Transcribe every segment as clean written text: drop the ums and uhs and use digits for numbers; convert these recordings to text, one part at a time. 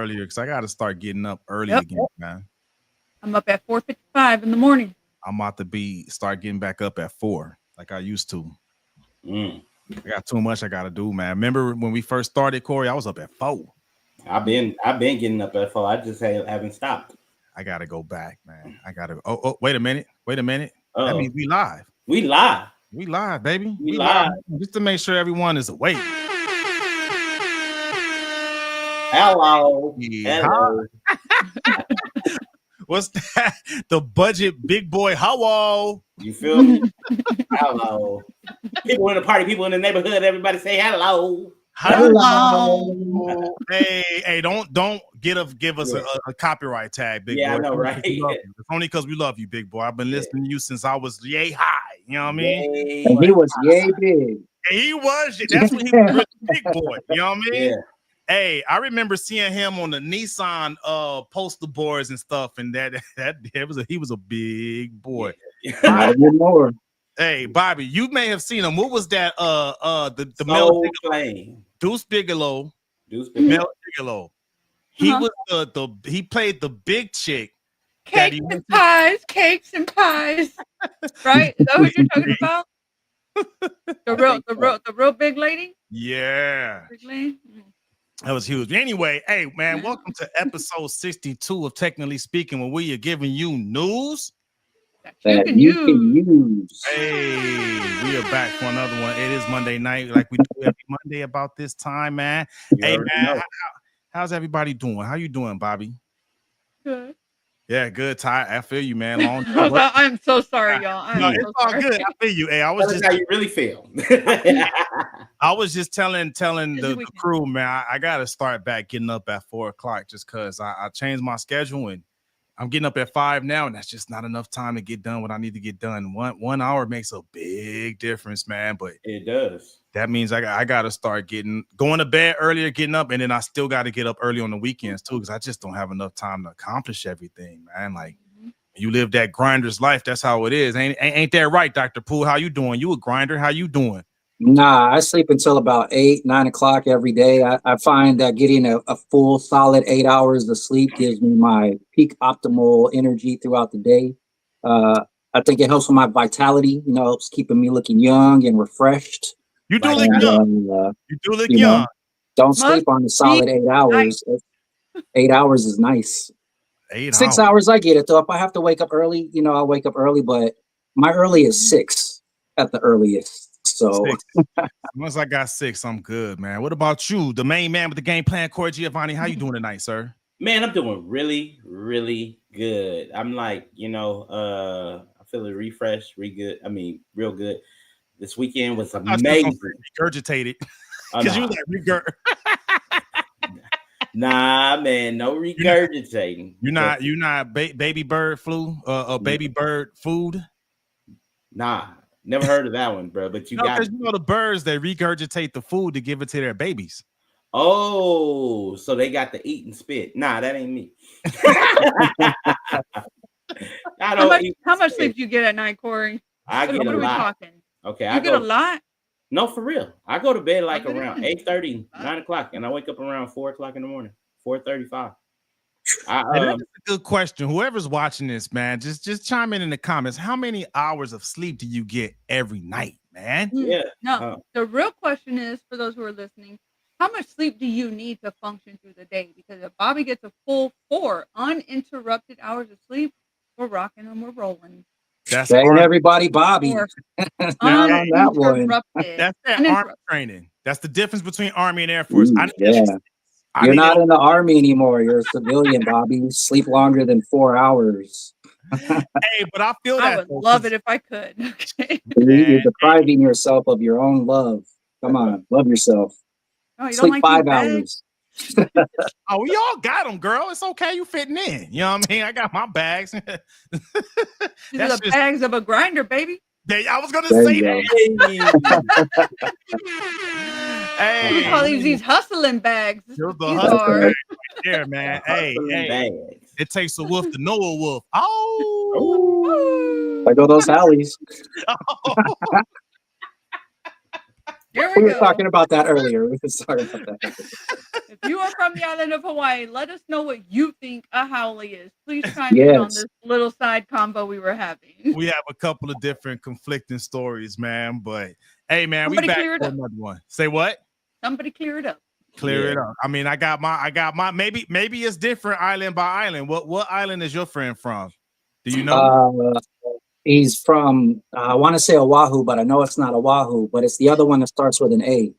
earlier because I got to start getting up early Yep. again, man. I'm up at 4:55 in the morning. I'm about to start getting back up at 4 like I used to. Mm. I got too much I got to do, man. Remember when we first started, Corey? I was up at 4. I've been getting up at 4. I just haven't stopped. I got to go back, man. I got to. Oh, wait a minute. That Uh-oh. means we live. We live. We live, baby. We live. Just to make sure everyone is awake. Hello. Yeah. Hello. What's that? The budget big boy hello. You feel me? Hello. People in the party, people in the neighborhood, everybody say hello. Hello. Hey, don't give us a copyright tag, big boy. I know, right? It's only because we love you, big boy. I've been listening to you since I was yay high. You know what I mean? And he was yay big. And he was. That's when he was really big boy. You know what I mean? Yeah. Hey, I remember seeing him on the Nissan poster boards and stuff, and he was a big boy. Not even more. Hey, Bobby, you may have seen him. What was that? The Soul Mel Flame. Deuce Bigelow. Mel Bigelow. He was he played the big chick. Cakes and pies. Right? Is that what you're talking about? The real big lady? Yeah. Big lady? That was huge. Anyway, hey, man, welcome to episode 62 of Technically Speaking, where we are giving you news that you can use. Hey, we are back for another one. It is Monday night, like we do every Monday about this time, man. Hey, man, how's everybody doing? How you doing, Bobby? Good. Yeah, good. Ty, I feel you, man. Long I'm so sorry, y'all. No, it's all good. I feel you. Hey, I was just how you really feel. I was just telling the crew, man, I got to start back getting up at 4 o'clock just because I changed my schedule and I'm getting up at 5 now, and that's just not enough time to get done what I need to get done. 1 hour makes a big difference, man. But it does. That means I got to start going to bed earlier, getting up, and then I still got to get up early on the weekends too, because I just don't have enough time to accomplish everything, man. Like you live that grinder's life. That's how it is. Ain't that right, Dr. Poole? How you doing? You a grinder? How you doing? Nah, I sleep until about 8, 9 o'clock every day. I find that getting a full solid 8 hours of sleep gives me my peak optimal energy throughout the day. I think it helps with my vitality, it's keeping me looking young and refreshed. You do look young. You do look young. Don't sleep on the solid 8 hours. 8 hours is nice. 6 hours, I get it though. If I have to wake up early, I'll wake up early, but my early is 6 at the earliest. So once I got 6, I'm good, man. What about you, the main man with the game plan, Corey Giovanni? How you doing tonight, sir? Man, I'm doing really, really good. I'm like, I feel refreshed, real good. This weekend was amazing. Regurgitated. Because you was like Nah, man, no regurgitating. You're not baby bird flu, baby bird food. Nah, never heard of that one, bro. But you got the birds that regurgitate the food to give it to their babies. Oh, so they got to eat and spit. Nah, that ain't me. How much sleep do you get at night, Corey? I get a lot. Okay, I get a lot. No, for real. I go to bed like around 8:30, 9 o'clock, and I wake up around 4 o'clock in the morning, 4:35. That's a good question. Whoever's watching this, man, just chime in the comments. How many hours of sleep do you get every night, man? Yeah. No, the real question is, for those who are listening, how much sleep do you need to function through the day? Because if Bobby gets a full 4 uninterrupted hours of sleep, we're rocking and we're rolling. That's everybody, Bobby. Not on that one. That's that Army training. That's the difference between Army and Air Force. You're not in the Army anymore. You're a civilian, Bobby. You sleep longer than 4 hours. Hey, but I feel that I would love it if I could. Okay. You're depriving yourself of your own love. Come on, love yourself. Oh, you sleep don't like 5 hours. Oh, we all got them, girl. It's okay. You fitting in. You know what I mean? I got my bags. These are the bags of a grinder, baby. I was gonna say that. Hey, we call these hustling bags. Here, man. Hey, it takes a wolf to know a wolf. Oh, I go those Hallies. Here We we were go. talking about that earlier. We were talking about that. If you are from the island of Hawaii, let us know what you think a haole is. Please chime in on Yes. this little side combo we were having. We have a couple of different conflicting stories, man. But hey, man, Somebody we back clear it for up. another one. Say what? Somebody clear it up. Clear it up. I mean, I got my maybe it's different island by island. What island is your friend from? Do you know? He's from I want to say Oahu, but I know it's not Oahu, but it's the other one that starts with an A.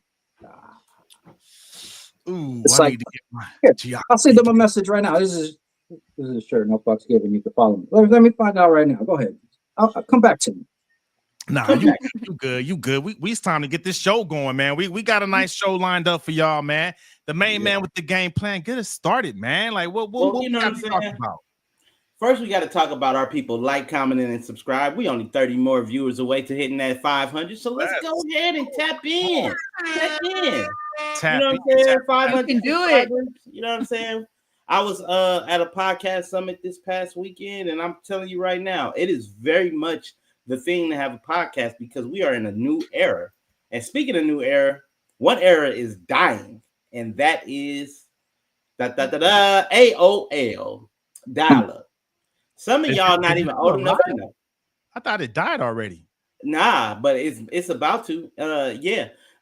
Ooh, It's I like, need to get my here, geography. I'll send them a message right now. This is sure, no fucks given. You can follow me. Let me find out right now. Go ahead. I'll come back to me. Nah, you good. We it's time to get this show going, man. We got a nice show lined up for y'all, man. The main man with the game plan. Get us started, man. Like what you know what I'm talk saying? about? First, we got to talk about our people. Like, commenting, and subscribe. We only 30 more viewers away to hitting that 500. So let's go ahead and tap in. Tap in. Tap you know in, what I'm saying? tap 500 You can do it. You know what I'm saying? I was at a podcast summit this past weekend, and I'm telling you right now, it is very much the thing to have a podcast because we are in a new era. And speaking of new era, one era is dying, and that is AOL, dial-up. Some of y'all not even old enough to know. I thought it died already. Nah, but it's about to.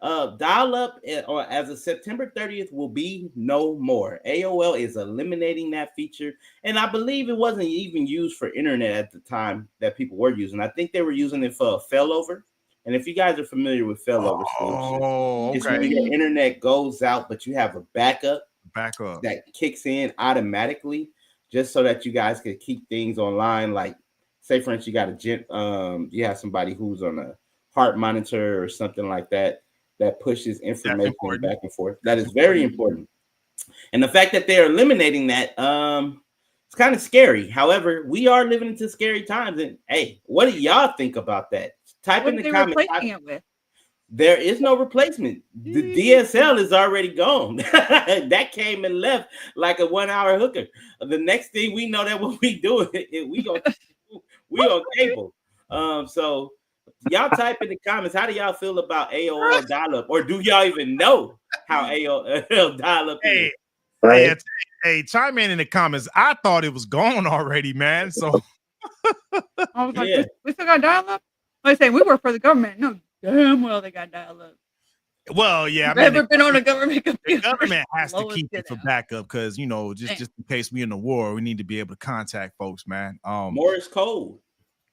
Dial-up or as of September 30th will be no more. AOL is eliminating that feature, and I believe it wasn't even used for internet at the time that people were using. I think they were using it for a failover. And if you guys are familiar with failover solutions, it's when your internet goes out, but you have a backup that kicks in automatically, just so that you guys can keep things online. Like, say for instance, you got you have somebody who's on a heart monitor or something like that pushes information back and forth. That is very important. And the fact that they're eliminating that, it's kind of scary. However, we are living into scary times. And hey, what do y'all think about that? Type in the comments. Replacing it with? There is no replacement. The DSL is already gone. That came and left like a 1 hour hooker. The next thing we know that what we do is we on cable. So y'all type in the comments. How do y'all feel about AOL dial-up, or do y'all even know how AOL dial-up is? Right. Hey, chime in the comments. I thought it was gone already, man. So I was like, we still got dial-up. I say we work for the government. No, damn well they got dial-up. Well, yeah, I've never been on a government computer. The government has to keep it for backup because just in case we in the war, we need to be able to contact folks, man. Morse code.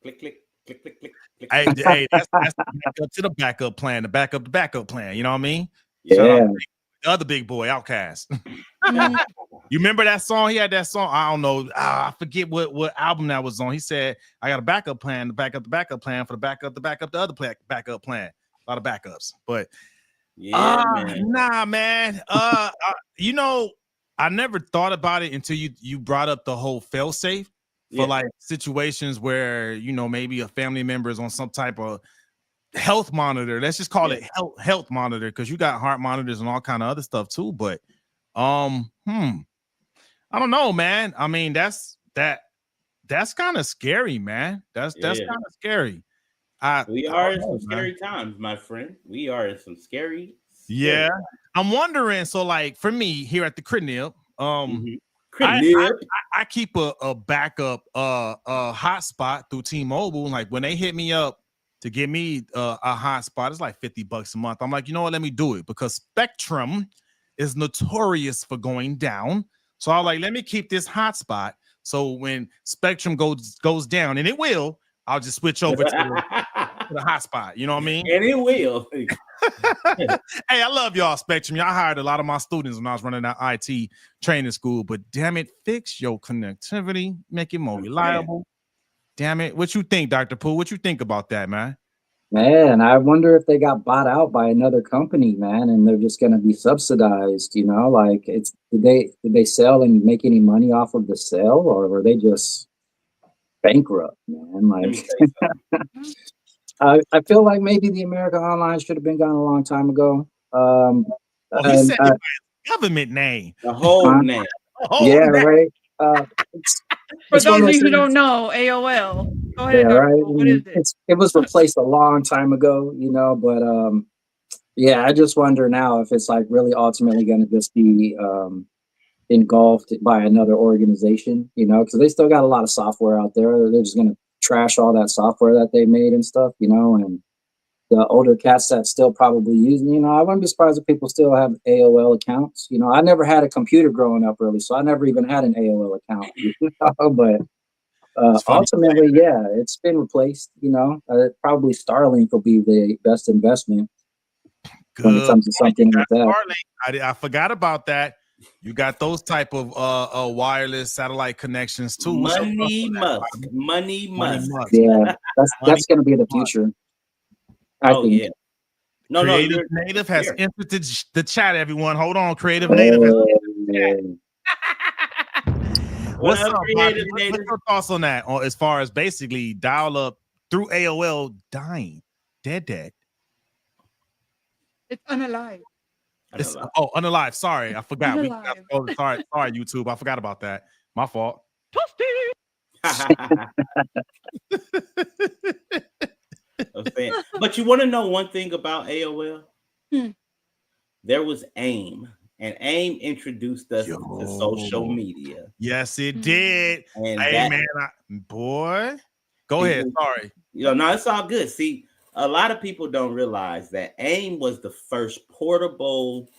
Click, click, click, click, click. Hey, that's the backup to the backup plan, the backup plan. You know what I mean? Yeah. The other big boy, Outkast. You remember that song? He had that song. I don't know. I forget what album that was on. He said, "I got a backup plan, the backup plan for the backup, the other backup plan." A lot of backups, but nah, man. I never thought about it until you brought up the whole fail-safe for like situations where maybe a family member is on some type of health monitor. Let's just call it health monitor, because you got heart monitors and all kind of other stuff too. But I don't know, man. I mean, that's kind of scary, man. That's kind of scary. We are in some scary times, my friend. We are in some scary times. I'm wondering. So, like for me here at the Crib, I keep a backup hotspot through T-Mobile. Like when they hit me up to give me a hotspot, it's like $50 a month. I'm like, you know what? Let me do it, because Spectrum is notorious for going down. So I'm like, let me keep this hotspot. So when Spectrum goes down, and it will, I'll just switch over to the hotspot. You know what I mean? And it will. Hey, I love y'all, Spectrum. Y'all hired a lot of my students when I was running that IT training school. But damn it, fix your connectivity, make it more reliable. Damn it. What you think, Dr. Pooh? What you think about that, man? Man, I wonder if they got bought out by another company, man, and they're just going to be subsidized. Like did they sell and make any money off of the sale, or were they just bankrupt, man? Like, I feel like maybe the America Online should have been gone a long time ago. He said it by his government name, the whole name. Right. For those of you who don't know, AOL. Go ahead, right. What is it? It was replaced a long time ago, but Yeah, I just wonder now if it's like really ultimately going to just be engulfed by another organization, you know, because they still got a lot of software out there. They're just going to trash all that software that they made and stuff, you know, and the older cats that still probably use, you know, I wouldn't be surprised if people still have AOL accounts. You know, I never had a computer growing up really, so I never even had an AOL account, you know, but It's funny. ultimately, yeah, it's been replaced, you know, probably Starlink will be the best investment when it Good comes to point. You something like got that. Starlink. I forgot about that. You got those type of wireless satellite connections too. What's your thoughts Money on that, Musk. Bobby? Money Money Musk. Musk. Yeah, Money that's going to be the Musk. future, I Oh think. yeah. No, Creative you're Native has here. entered the chat, everyone. Hold on. Creative Native has entered the chat. What What's up, up, Bobby? Creative What's Native? your thoughts on that? As far as basically dial up through AOL dying, dead. It's unalive. It's unalive. Sorry, I forgot. Unalive. Sorry, YouTube. I forgot about that. My fault. I'm saying. But you want to know one thing about AOL? There was AIM, and AIM introduced us to social media. Yes, it did. And hey, man, boy, go ahead. Sorry. No, it's all good. See, a lot of people don't realize that AIM was the first portable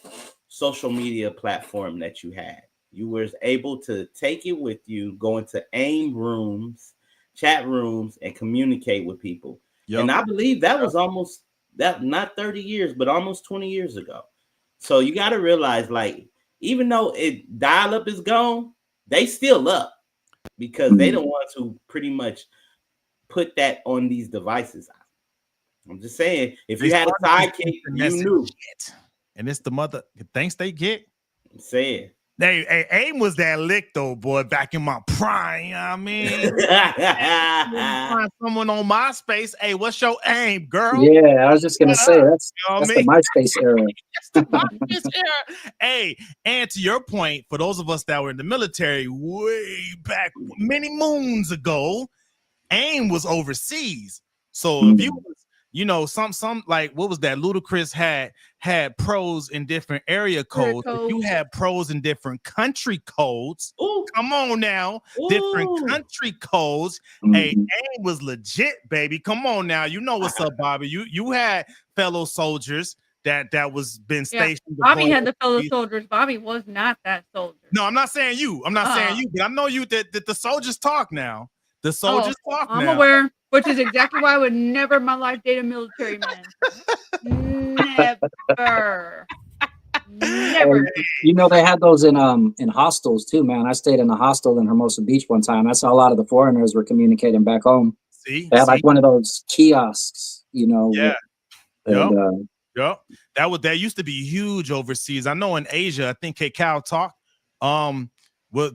social media platform that you had. You were able to take it with you, go into AIM rooms, chat rooms, and communicate with people. Yep. And I believe that was almost not 30 years, but almost 20 years ago. So you got to realize, like, even though dial-up is gone, they still up because they don't want to pretty much put that on these devices. I'm just saying, if you had a sidekick, you knew. And it's the mother thanks they get. I'm saying. Hey, AIM was that lick though, boy, back in my prime. You know what I mean? Find someone on MySpace. Hey, what's your AIM, girl? Yeah, I was just gonna say that's the MySpace era. That's the MySpace era. Hey, and to your point, for those of us that were in the military way back many moons ago, AIM was overseas. So if you was, you know, some like what was that? Ludacris had pros in different area codes. If you had pros in different country codes. Ooh. Come on now, different country codes. Hey, AIM was legit, baby. Come on now, you know what's up, Bobby. You had fellow soldiers that was been stationed. Bobby had the fellow soldiers. Bobby was not that soldier. No, I'm not saying you. I'm not saying you, but I know you that the soldiers talk now. The soldiers talk now. I'm aware, which is exactly why I would never in my life date a military man. Never. Never. You know, they had those in hostels too, man. I stayed in a hostel in Hermosa Beach one time. I saw a lot of the foreigners were communicating back home. They had like one of those kiosks, you know. Yeah. And, yep. That used to be huge overseas. I know in Asia, I think Kakao Talk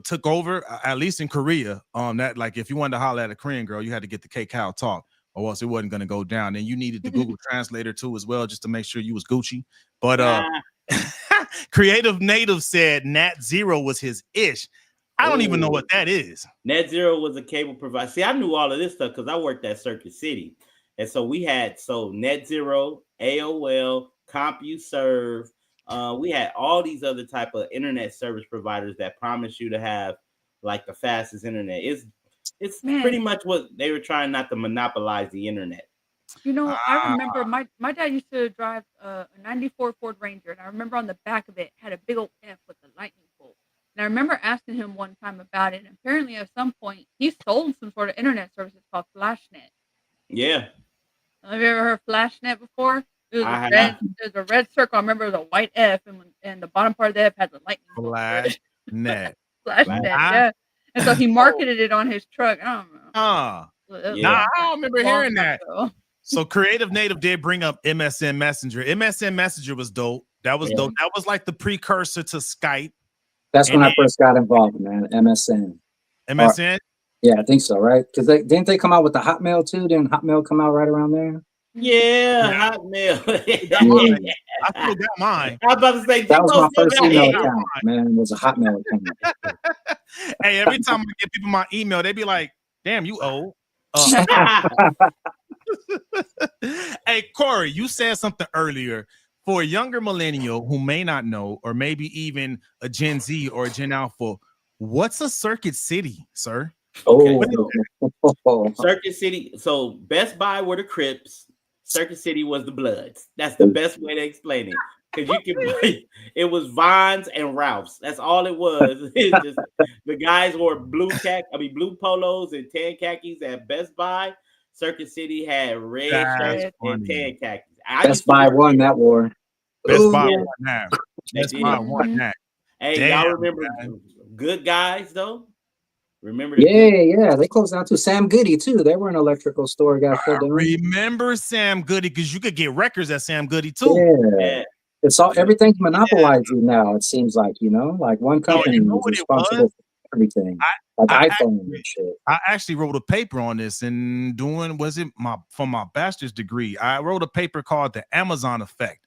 took over, at least in Korea. That like if you wanted to holler at a Korean girl, you had to get the Kakao Talk, or else it wasn't going to go down. And you needed the Google Translator too, as well, just to make sure you was Gucci. But Creative Native said Nat Zero was his ish. I don't even know what that is. Net Zero was a cable provider. See, I knew all of this stuff because I worked at Circuit City, and so we had Net Zero, AOL, CompuServe. We had all these other type of internet service providers that promise you to have like the fastest internet. It's pretty much what they were trying not to monopolize the internet. You know, I remember my dad used to drive a 94 Ford Ranger, and I remember on the back of it had a big old F with a lightning bolt. And I remember asking him one time about it, and apparently at some point he sold some sort of internet services called FlashNet. Yeah. Have you ever heard FlashNet before? It was a red circle. I remember the white F, and the bottom part of the F had the lightning bolt. FlashNet. FlashNet, yeah. And so he marketed it on his truck. I don't know. I don't remember hearing that. So Creative Native did bring up MSN Messenger. MSN Messenger was dope. That was dope. That was like the precursor to Skype. That's when I first got involved, man. MSN. MSN? Yeah, I think so, right? Because didn't they come out with the Hotmail too? Didn't Hotmail come out right around there? Yeah. Hotmail. I still got mine. I was about to say that was my first email account, man. It was a Hotmail account. Hey, every time I give people my email, they be like, "Damn, you old." Hey, Corey, you said something earlier. for a younger millennial who may not know, or maybe even a Gen Z or a Gen Alpha, what's a Circuit City, sir? Okay, Oh, Circuit City. So Best Buy were the Crips. Circuit City was the Bloods. That's the best way to explain it. Because you can buy it was Vons and Ralph's. That's all it was. It's just the guys wore blue polos and tan khakis at Best Buy. Circuit City had red That's shirts and funny. tan khakis. Best Buy won that war. Best Buy Yeah, won that. they Best did. Buy won that. Hey, Damn, y'all remember man. Good Guys though? Remember the Yeah, Good? yeah. They closed down to Sam Goody too. They were an electrical store. Got shut down. Remember Sam Goody, because you could get records at Sam Goody too. Yeah. It's all everything's monopolizing now. It seems like like one company you know is what it responsible was? for everything, I like iPhone and shit. I actually wrote a paper on this and for my bachelor's degree. I wrote a paper called The Amazon Effect.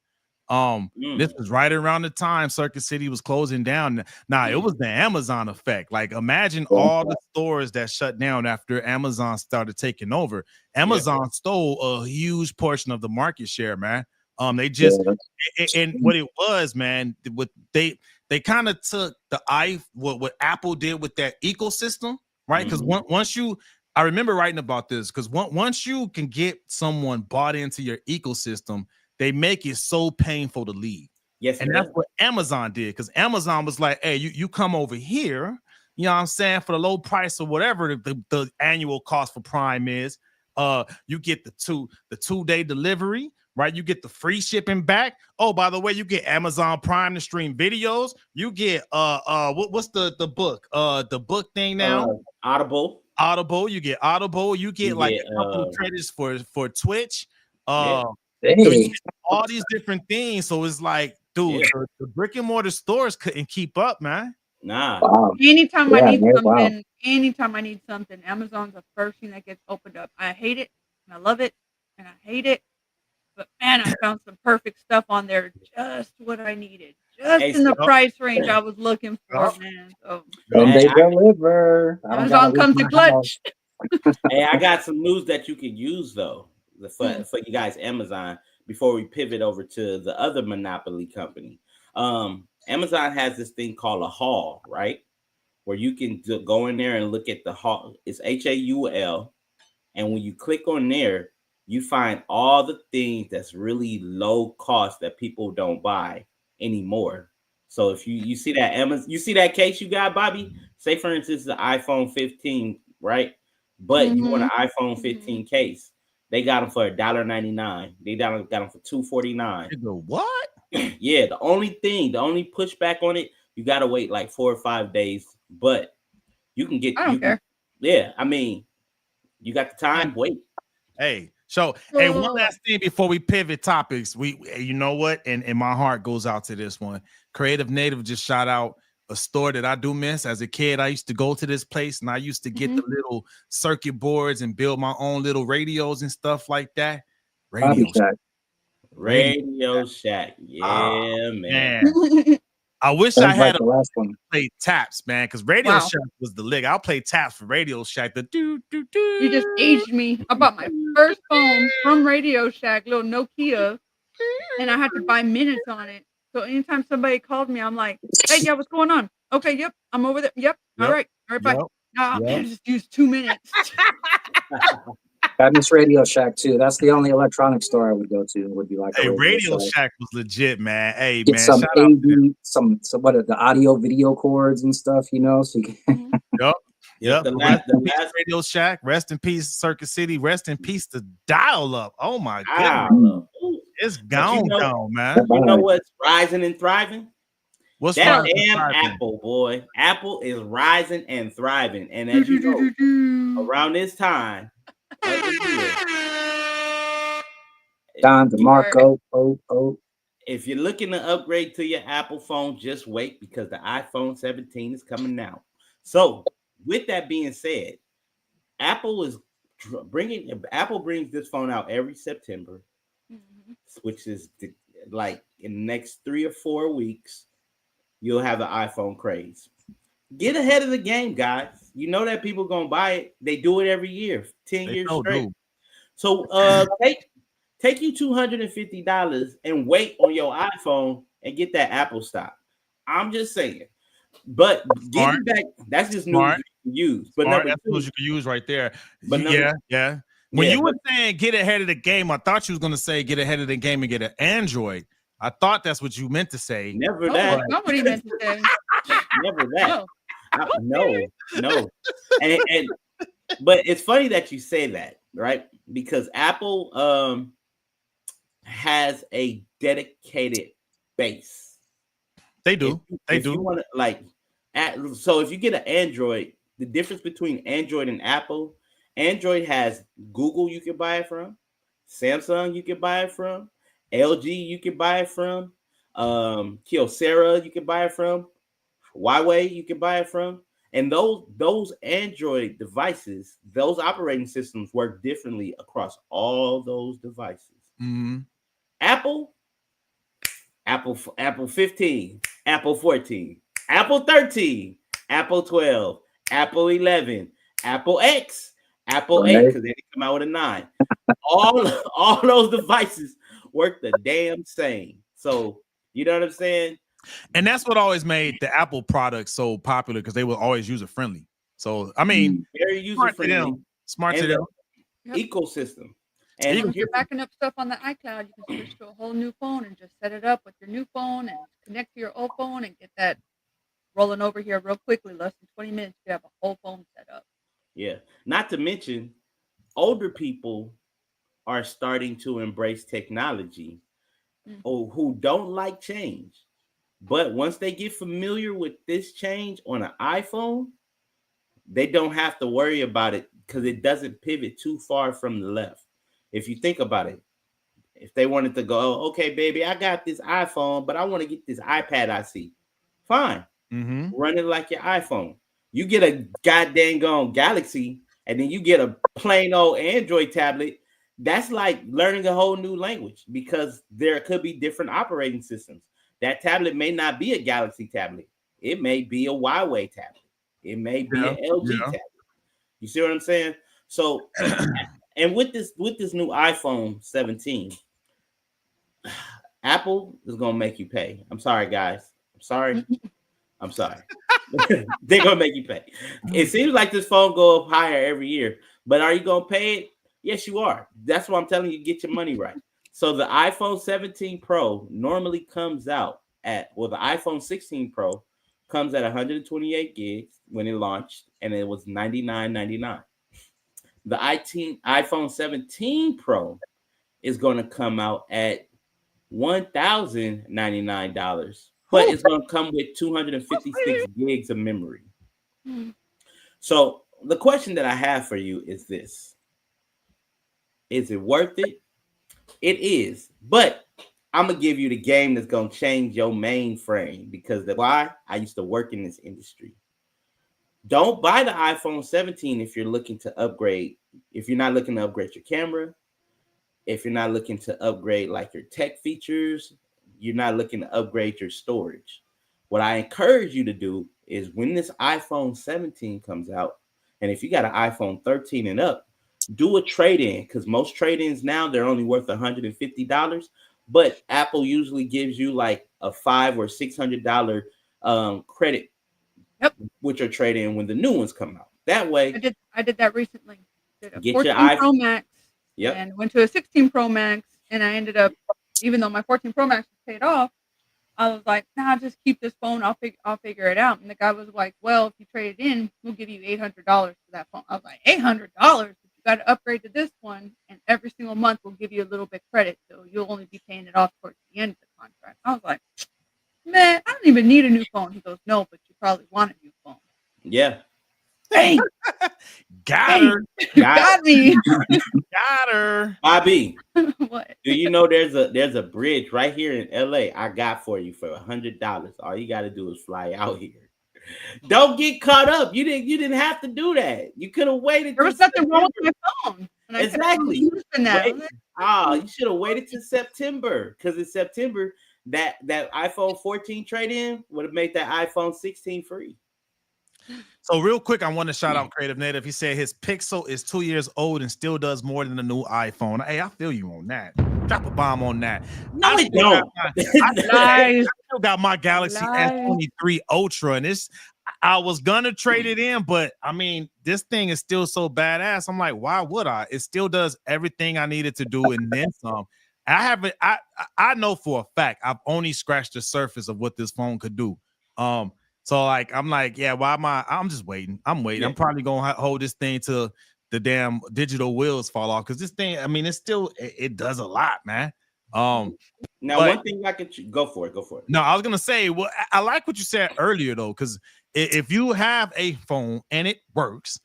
This was right around the time Circuit City was closing down. Now it was the Amazon effect. Like, imagine all the stores that shut down after Amazon started taking over. Amazon stole a huge portion of the market share, man. They just and what it was, man, what they kind of took what Apple did with that ecosystem, right? Because once you, I remember writing about this, because once you can get someone bought into your ecosystem, they make it so painful to leave. Yes, and that's what Amazon did, because Amazon was like, hey, you come over here, you know what I'm saying, for the low price or whatever the annual cost for Prime is. You get the 2-day delivery, right? You get the free shipping back. Oh, by the way, you get Amazon Prime to stream videos. You get what's the book? The book thing now? Audible. You get Audible. You get like a couple of credits for Twitch. Hey. All these different things. So it's like, dude, the brick and mortar stores couldn't keep up, man. Nah. Wow. Anytime I need something, Amazon's the first thing that gets opened up. I hate it, and I love it, and I hate it. But man, I found some perfect stuff on there, just what I needed, just in the price range I was looking for, man. So they deliver. Amazon comes to clutch. Hey, I got some news that you could use though, for you guys, Amazon. Before we pivot over to the other monopoly company, Amazon has this thing called a haul, right? Where you can go in there and look at the haul. It's HAUL, and when you click on there, you find all the things that's really low cost that people don't buy anymore. So if you see that Amazon, you see that case you got, Bobby. Say for instance, the iPhone 15, right? But you want an iPhone 15 case. They got them for $1.99. They got them for $2.49. What? Yeah, the only pushback on it, you gotta wait like 4 or 5 days. But you can get. I don't care. Yeah, I mean, you got the time. Wait. Hey, so one last thing before we pivot topics. You know what? And my heart goes out to this one. Creative Native just shout out a store that I do miss. As a kid, I used to go to this place and I used to get the little circuit boards and build my own little radios and stuff like that. Radio Shack. Yeah, man. I wish I had the last one. Play taps, man, because Radio Shack was the lick. I'll play taps for Radio Shack. You just aged me. I bought my first phone from Radio Shack, little Nokia, and I had to buy minutes on it. So anytime somebody called me, I'm like, hey, yeah, what's going on? Okay, yep, I'm over there. Yep, all right, bye. Nah, man, I just used 2 minutes. I miss Radio Shack too. That's the only electronic store I would go to. Would be like Radio Shack was legit, man. Hey, get man, some shout AV, some what are the audio video cords and stuff, so you can. Yep. The last Radio Shack. Rest in peace, Circuit City. Rest in peace, the dial up. Oh my goodness, it's gone, man. You know what's rising and thriving? What's that damn Apple, boy? Apple is rising and thriving, and as you know, around this time. Don DeMarco. If you're looking to upgrade to your Apple phone, just wait because the iPhone 17 is coming out. So, with that being said, Apple brings this phone out every September, which is like in the next 3 or 4 weeks, you'll have the iPhone craze. Get ahead of the game, guys. You know that people gonna buy it. They do it every year, 10 years straight. So Take you $250 and wait on your iPhone and get that Apple stock. I'm just saying. But getting back, that's just news you can use. But that's news you can use right there. But yeah. When you were saying get ahead of the game, I thought you was gonna say get ahead of the game and get an Android. I thought that's what you meant to say. Never that. Not what he meant to say. Never that. No. And but it's funny that you say that, right? Because Apple has a dedicated base. They do. If you want to so if you get an Android, the difference between Android and Apple, Android has Google you can buy it from, Samsung you can buy it from, LG you can buy it from, Kyocera you can buy it from, Huawei you can buy it from. And those Android devices, those operating systems work differently across all those devices. Mm-hmm. Apple 15, Apple 14, Apple 13, Apple 12, Apple 11, Apple X, Apple 8, because they didn't come out with a 9. all those devices work the damn same. So you know what I'm saying? And that's what always made the Apple products so popular, because they were always user friendly. So I mean, very user friendly, smart to them. Ecosystem. And if you're backing up stuff on the iCloud, you can switch to a whole new phone and just set it up with your new phone and connect to your old phone and get that rolling over here real quickly. Less than 20 minutes, you have a whole phone set up. Yeah. Not to mention, older people are starting to embrace technology who don't like change. But once they get familiar with this change on an iPhone, they don't have to worry about it because it doesn't pivot too far from the left. If you think about it, if they wanted to go, oh, okay, baby, I got this iPhone, but I want to get this iPad I see. Fine. Run it like your iPhone. You get a goddamn Galaxy, and then you get a plain old Android tablet. That's like learning a whole new language because there could be different operating systems. That tablet may not be a Galaxy tablet. It may be a Huawei tablet. It may be an LG tablet. You see what I'm saying? So, and with this new iPhone 17, Apple is gonna make you pay. I'm sorry, guys. I'm sorry. They're gonna make you pay. It seems like this phone go up higher every year, but are you gonna pay it? Yes, you are. That's why I'm telling you, get your money right. So the iPhone 17 Pro normally comes out the iPhone 16 Pro comes at 128 gigs when it launched, and it was $99.99. The iPhone 17 Pro is going to come out at $1,099, but it's going to come with 256 gigs of memory. So the question that I have for you is this. Is it worth it? It is, but I'm going to give you the game that's going to change your mainframe because why? I used to work in this industry. Don't buy the iPhone 17 if you're looking to upgrade. If you're not looking to upgrade your camera, if you're not looking to upgrade like your tech features, you're not looking to upgrade your storage. What I encourage you to do is when this iPhone 17 comes out, and if you got an iPhone 13 and up, do a trade-in because most trade-ins now, they're only worth $150. But Apple usually gives you like a $500 or $600 credit with your trade-in when the new ones come out. That way, I did that recently. Did a get 14 your iPhone Pro Max and went to a 16 Pro Max, and I ended up, even though my 14 Pro Max was paid off, I was like, nah, just keep this phone. I'll figure it out. And the guy was like, well, if you trade it in, we'll give you $800 for that phone. I was like, $800? You got to upgrade to this one, and every single month we'll give you a little bit credit, so you'll only be paying it off towards the end of the contract. I was like, man, I don't even need a new phone. He goes, no, but you probably want a new phone. Yeah. Dang. Got her. Got me. Got her. Bobby. What? Do you know there's a bridge right here in LA I got for you for $100. All you got to do is fly out here. Don't get caught up. You didn't have to do that. You could have waited. There was nothing wrong with my phone. Exactly. You should have waited till September because in September that iPhone 14 trade-in would have made that iPhone 16 free. So real quick, I want to shout out Creative Native. He said his Pixel is 2 years old and still does more than the new iPhone. Hey, I feel you on that. Drop a bomb on that. No, it don't. I still got my Galaxy S23 Ultra, and I was gonna trade it in, but I mean, this thing is still so badass. I'm like, why would I? It still does everything I needed to do, and then some. I know for a fact I've only scratched the surface of what this phone could do. So like I'm like, yeah, why am I'm just waiting. I'm waiting. Yeah. I'm probably gonna hold this thing till the damn digital wheels fall off, because this thing, I mean, it does a lot, man. Now, one thing I could go for it. No, I was gonna say, well, I like what you said earlier though, because if you have a phone and it works,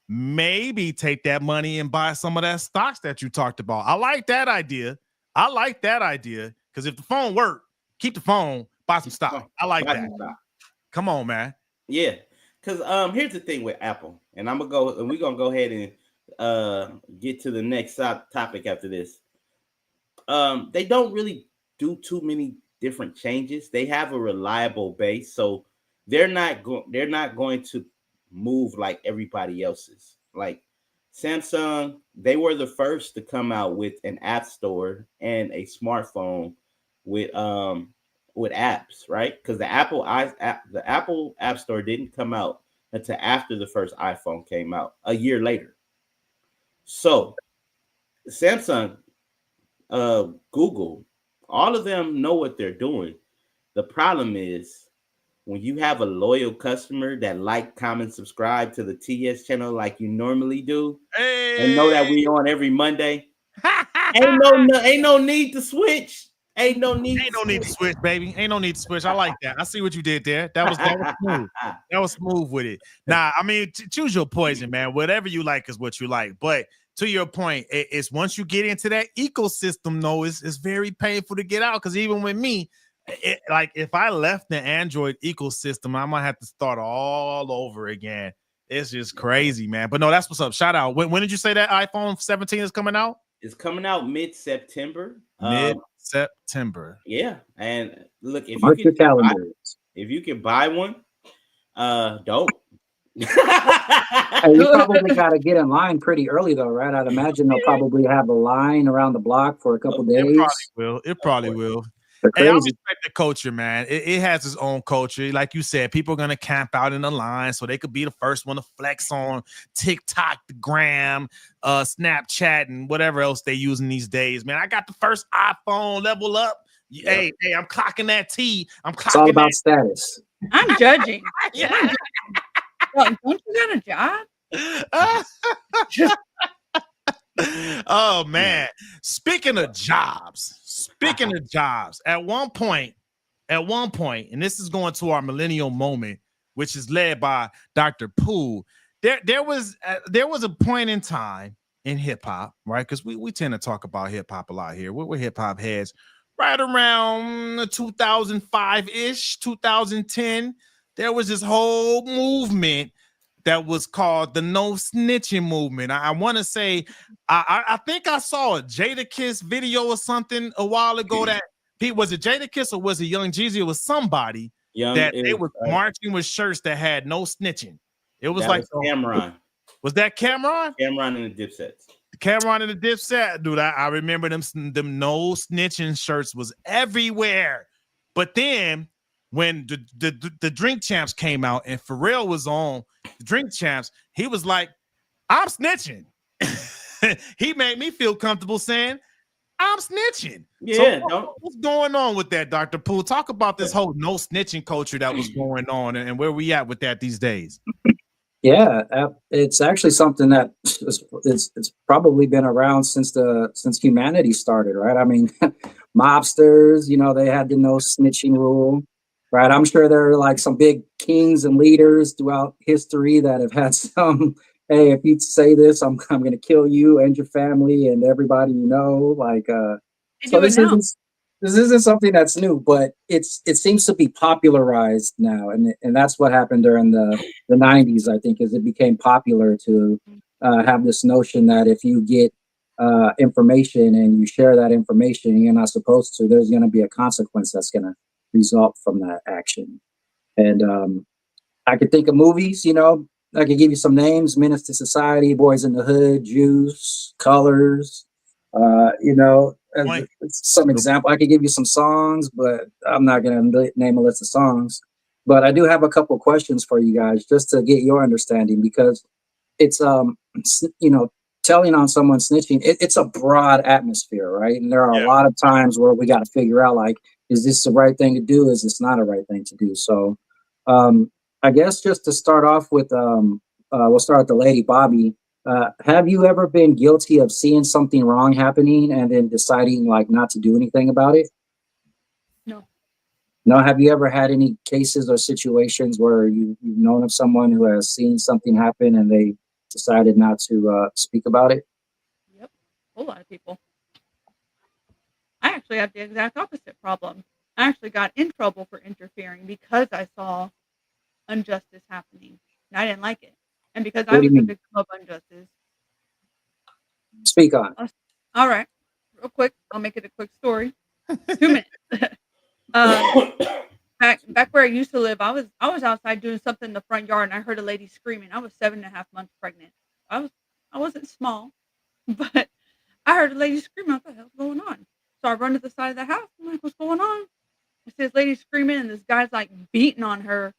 maybe take that money and buy some of that stocks that you talked about. I like that idea. Because if the phone worked, keep the phone, buy some stock. I like that. Come on, man. Yeah, because here's the thing with Apple, and we're gonna go ahead and get to the next topic after this. They don't really do too many different changes. They have a reliable base, so they're not going to move like everybody else's. Like Samsung, they were the first to come out with an app store and a smartphone with apps, right? Because the Apple App Store didn't come out until after the first iPhone came out a year later. So Samsung, Google, all of them know what they're doing. The problem is when you have a loyal customer that like, comment, subscribe to the TS channel like you normally do, and know that we on every Monday. ain't no need to switch. Ain't no need to switch, baby. Ain't no need to switch. I like that. I see what you did there. That was smooth. That was smooth with it. Nah, I mean, choose your poison, man. Whatever you like is what you like. But to your point, it's once you get into that ecosystem, though, it's very painful to get out. Because even with me, like if I left the Android ecosystem, I might have to start all over again. It's just crazy, man. But no, that's what's up. Shout out. When did you say that iPhone 17 is coming out? It's coming out mid-September. Mid-September. Yeah, and look, if you can buy one, don't. Hey, you probably got to get in line pretty early, though, right? I'd imagine they'll probably have a line around the block for a couple days. It probably will. Hey, I respect the culture, man. It has its own culture. Like you said, people are going to camp out in the line so they could be the first one to flex on TikTok, the Gram, Snapchat, and whatever else they using these days, man. I got the first iPhone, level up. Yeah. Hey, I'm clocking that T. It's all about status. I'm judging. Yeah. Don't you got a job? Oh man, speaking of jobs, at one point, and this is going to our millennial moment, which is led by Dr. Pooh. There was a point in time in hip hop, right? Because we tend to talk about hip hop a lot here. We're hip hop heads. Right around 2005-ish, 2010, there was this whole movement that was called the No-Snitching movement. I want to say, I think I saw a Jadakiss video or something a while ago. That was it Jadakiss or was it Young Jeezy? It was somebody they was marching with shirts that had no snitching. It was like Cameron. Was that Cameron? Cameron and the Dipsets. Cameron and the Dipset, dude. I remember them no snitching shirts was everywhere. But then when the Drink Champs came out and Pharrell was on the Drink Champs, he was like, I'm snitching. He made me feel comfortable saying, I'm snitching. Yeah. So what's going on with that, Dr. Pooh? Talk about this whole no snitching culture that was going on and where we at with that these days. Yeah, it's actually something that it's probably been around since humanity started, right? I mean, mobsters, they had the no snitching rule, right? I'm sure there are like some big kings and leaders throughout history that have had some, hey, if you say this, I'm going to kill you and your family and everybody you know. Like, so this isn't something that's new, but it seems to be popularized now, and that's what happened during the 90s. I think is it became popular to have this notion that if you get information and you share that information, and you're not supposed to, there's going to be a consequence that's going to result from that action. And I could think of movies, I could give you some names: Menace to Society, Boys in the Hood, Juice, Colors. You know, as Point. some example, I could give you some songs, but I'm not going to name a list of songs. But I do have a couple questions for you guys just to get your understanding because it's you know, telling on someone snitching, it's a broad atmosphere, right? And there are a Yeah. lot of times where we got to figure out like, is this the right thing to do? Is this not a right thing to do? So um I guess just to start off with we'll start with the lady Bobby. Have you ever been guilty of seeing something wrong happening and then deciding like not to do anything about it? No. No, have you ever had any cases or situations where you've known of someone who has seen something happen and they decided not to speak about it? Yep. A whole lot of people. I actually have the exact opposite problem. I actually got in trouble for interfering because I saw injustice happening, and I didn't like it. And because What I do you was a mean? victim of injustice. Speak on. All right, real quick, I'll make it a quick story. 2 minutes. um, back where I used to live, I was outside doing something in the front yard, and I heard a lady screaming. I was 7.5 months pregnant. I wasn't small, but I heard a lady screaming. What the hell's going on? So I run to the side of the house. I'm like, what's going on? I see this lady screaming, and this guy's like beating on her,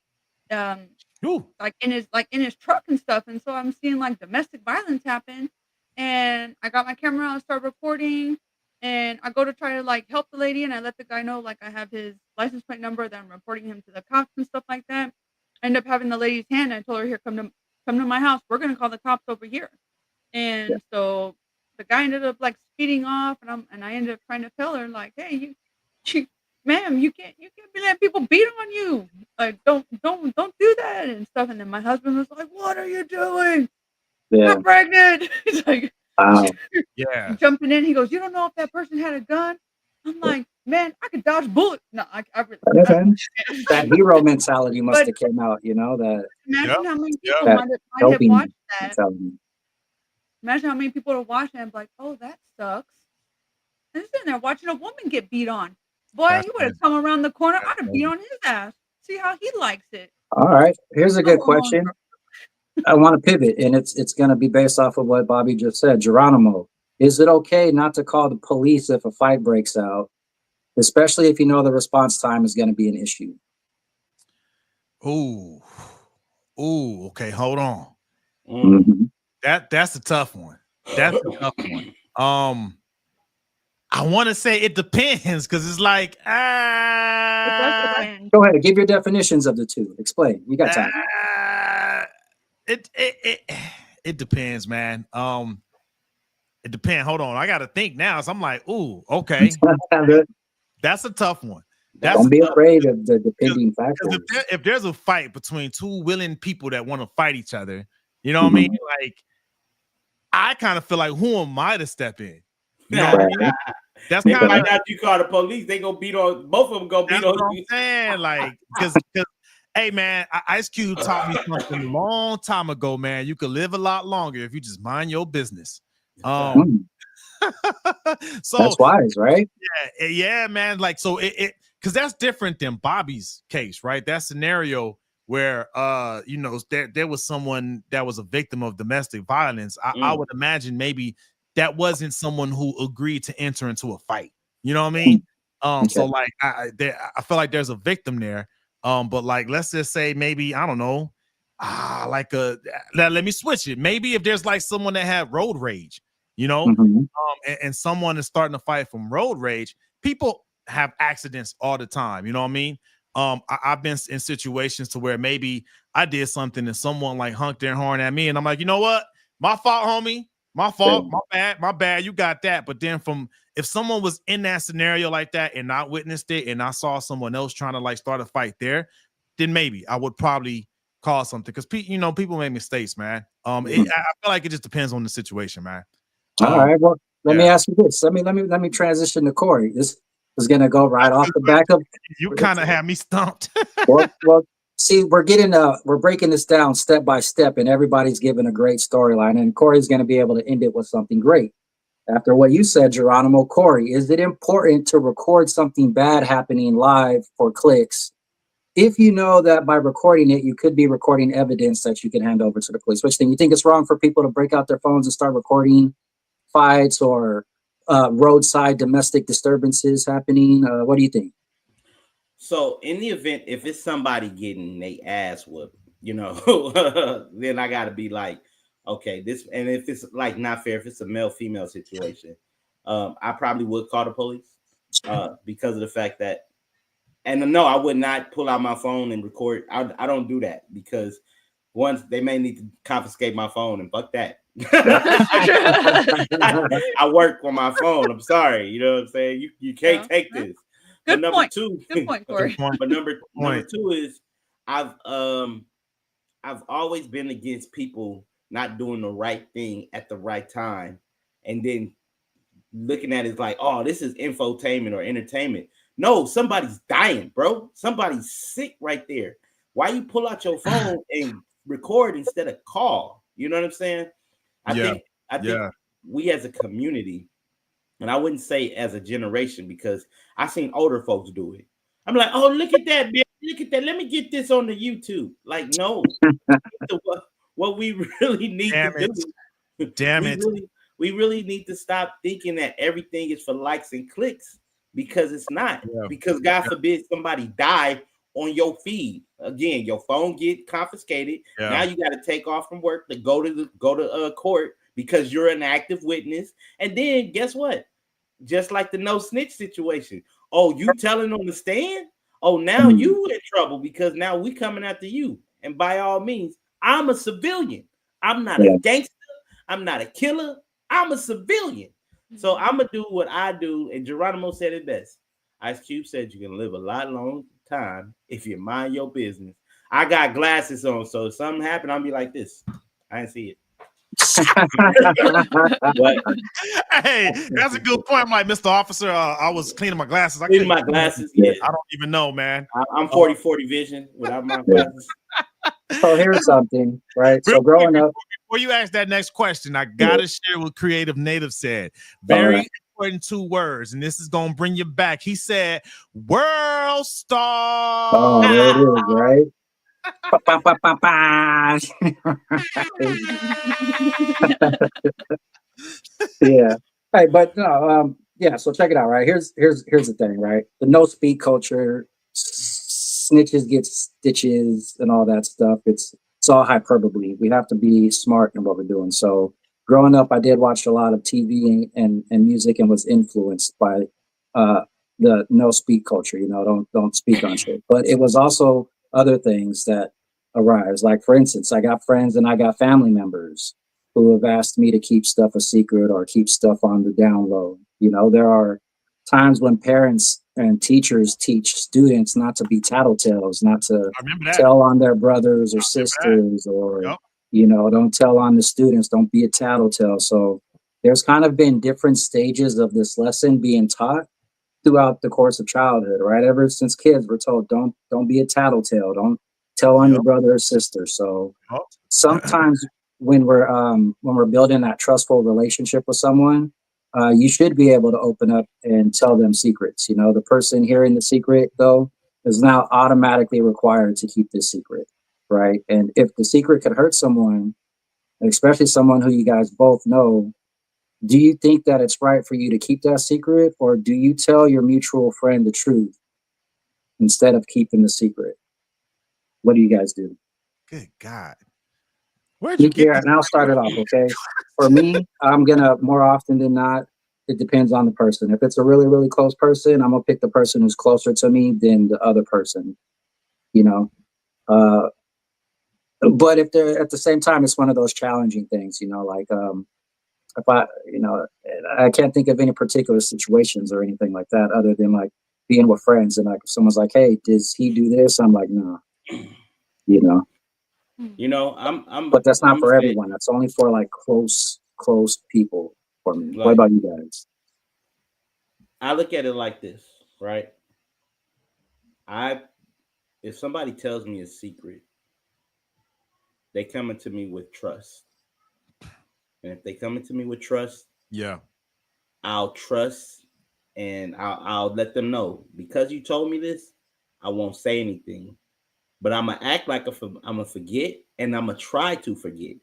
um, Ooh. like in his truck and stuff. And so I'm seeing like domestic violence happen. And I got my camera out and started recording. And I go to try to like help the lady, and I let the guy know like I have his license plate number, that I'm reporting him to the cops and stuff like that. I end up having the lady's hand. I told her, here, come to my house. We're gonna call the cops over here. Yeah. And so the guy ended up like speeding off, and I ended up trying to tell her like, hey, you ma'am, you can't be letting people beat on you. Like, don't do that and stuff. And then my husband was like, what are you doing? Yeah. I'm pregnant. He's like Wow. Yeah. jumping in. He goes, you don't know if that person had a gun? I'm like, man, I could dodge bullets. No, I really Okay. That hero mentality must but have came out, you know, that Yep. imagine how many Yep. people that might have helping watched that. mentality. Imagine how many people would watch that and be like, oh, that sucks. And sitting there watching a woman get beat on. Boy, That's he would crazy. have come around the corner. That's I'd have beat crazy. on his ass. See how he likes it. All right. Here's a Go good on, question. bro. I want to pivot, and it's going to be based off of what Bobby just said. Geronimo, is it okay not to call the police if a fight breaks out, especially if you know the response time is going to be an issue? Ooh. Ooh. Okay. Hold on. Mhm. That's a tough one. That's a tough one. I want to say it depends because it's like It does depend. Go ahead, give your definitions of the two. Explain. You got time. it it depends, man. It depends. Hold on, I got to think now. So I'm like, ooh, okay, that's a tough one. That's Don't a be tough afraid of the depending because factors. if there's a fight between two willing people that want to fight each other, you know what I Mhm. mean? Like, I kind of feel like, who am I to step in? You know what I Right. mean? That's They kind might of not you call the police. They gonna beat on both of them. Gonna beat that's on what I'm you. saying. Like, because hey man, Ice Cube taught me something a long time ago, man. You could live a lot longer if you just mind your business. Mm, So that's wise, right? yeah, man. Like, so it because that's different than Bobby's case, right? That scenario where you know, there was someone that was a victim of domestic violence. I would imagine maybe that wasn't someone who agreed to enter into a fight. You know what I mean? So Okay. like I feel like there's a victim there. But like let's just say maybe I don't know, like let me switch it. Maybe if there's like someone that had road rage, you know, Mhm. and someone is starting to fight from road rage, people have accidents all the time. You know what I mean? I've been in situations to where maybe I did something and someone like honked their horn at me, and I'm like, you know what? My fault, homie. My fault. My bad. My bad. You got that. But then if someone was in that scenario like that and I witnessed it and I saw someone else trying to like start a fight there, then maybe I would probably call something because you know people make mistakes, man. I feel like it just depends on the situation, man. All right. Well, let me Yeah. ask you this. Let me transition to Corey. This is going to go right off the back of. You kind of have me stumped. Well, see, we're breaking this down step by step, and everybody's giving a great storyline, and Corey's going to be able to end it with something great. After what you said, Geronimo, Corey, is it important to record something bad happening live for clicks if you know that by recording it, you could be recording evidence that you can hand over to the police? Which thing you think it's wrong for people to break out their phones and start recording fights or roadside domestic disturbances happening? What do you think? So in the event, if it's somebody getting their ass whooped, then I gotta be like, okay, this. And if it's like not fair, if it's a male female situation, I probably would call the police because of the fact that. And no, I would not pull out my phone and record. I don't do that because once they may need to confiscate my phone and fuck that. I work on my phone. I'm sorry. You know what I'm saying? You can't take this. But number two, Good point, Corey. But number two is I've always been against people not doing the right thing at the right time and then looking at it like, oh, this is infotainment or entertainment. No, somebody's dying, bro. Somebody's sick right there. Why you pull out your phone and record instead of call? You know what I'm saying? I think we as a community, and I wouldn't say as a generation because I seen older folks do it. I'm like, oh, look at that, bitch. Look at that. Let me get this on the YouTube. Like, no. What we really need we really need to stop thinking that everything is for likes and clicks because it's not. Yeah. Because God forbid somebody die on your feed. Again, your phone get confiscated. Yeah. Now you got to take off from work to go to court because you're an active witness. And then guess what? Just like the no snitch situation. Oh, you telling on the stand? Oh, now you in trouble because now we coming after you. And by all means, I'm a civilian. I'm not a gangster. I'm not a killer. I'm a civilian. So I'm going to do what I do. And Geronimo said it best. Ice Cube said you can live a lot long time if you mind your business. I got glasses on, so if something happened, I'll be like this. I didn't see it. Hey, that's a good point. I'm like, Mr. Officer, I was cleaning my glasses. Cleaning my glasses. Yeah. I don't even know, man. I'm 40-40 vision without my glasses. So here's something, right? So growing up. Before you ask that next question, I gotta share what Creative Native said. Very important 2 words, and this is gonna bring you back. He said, "World Star." Oh, there it is, right? Yeah. Hey, but no, so check it out, right? Here's the thing, right? The no speak culture, snitches get stitches and all that stuff. It's all hyperbole. We have to be smart in what we're doing. So growing up, I did watch a lot of TV and music and was influenced by the no speak culture, don't speak on shit. But it was also other things that arise. Like, for instance, I got friends and I got family members who have asked me to keep stuff a secret or keep stuff on the down low. There are times when parents and teachers teach students not to be tattletales, not to tell on their brothers or sisters, or, don't tell on the students, don't be a tattletale. So there's kind of been different stages of this lesson being taught throughout the course of childhood, right? Ever since kids were told, don't be a tattletale, don't tell on your brother or sister. So sometimes when we're building that trustful relationship with someone, you should be able to open up and tell them secrets. The person hearing the secret, though, is now automatically required to keep this secret, right? And if the secret could hurt someone, especially someone who you guys both know, do you think that it's right for you to keep that secret, or do you tell your mutual friend the truth instead of keeping the secret? What do you guys do? Good God. Where'd you get and I'll start it off, okay? For me, I'm gonna, more often than not, it depends on the person. If it's a really, really close person, I'm gonna pick the person who's closer to me than the other person, but if they're at the same time, it's one of those challenging things, like if I can't think of any particular situations or anything like that other than like being with friends and like if someone's like, hey, does he do this? I'm like, no, but that's not for everyone. That's only for like close people for me. What about you guys? I look at it like this, right? If somebody tells me a secret, they coming to me with trust. And if they come into me with trust, I'll trust and I'll let them know because you told me this, I won't say anything. But I'm going to act like I'm going to forget, and I'm going to try to forget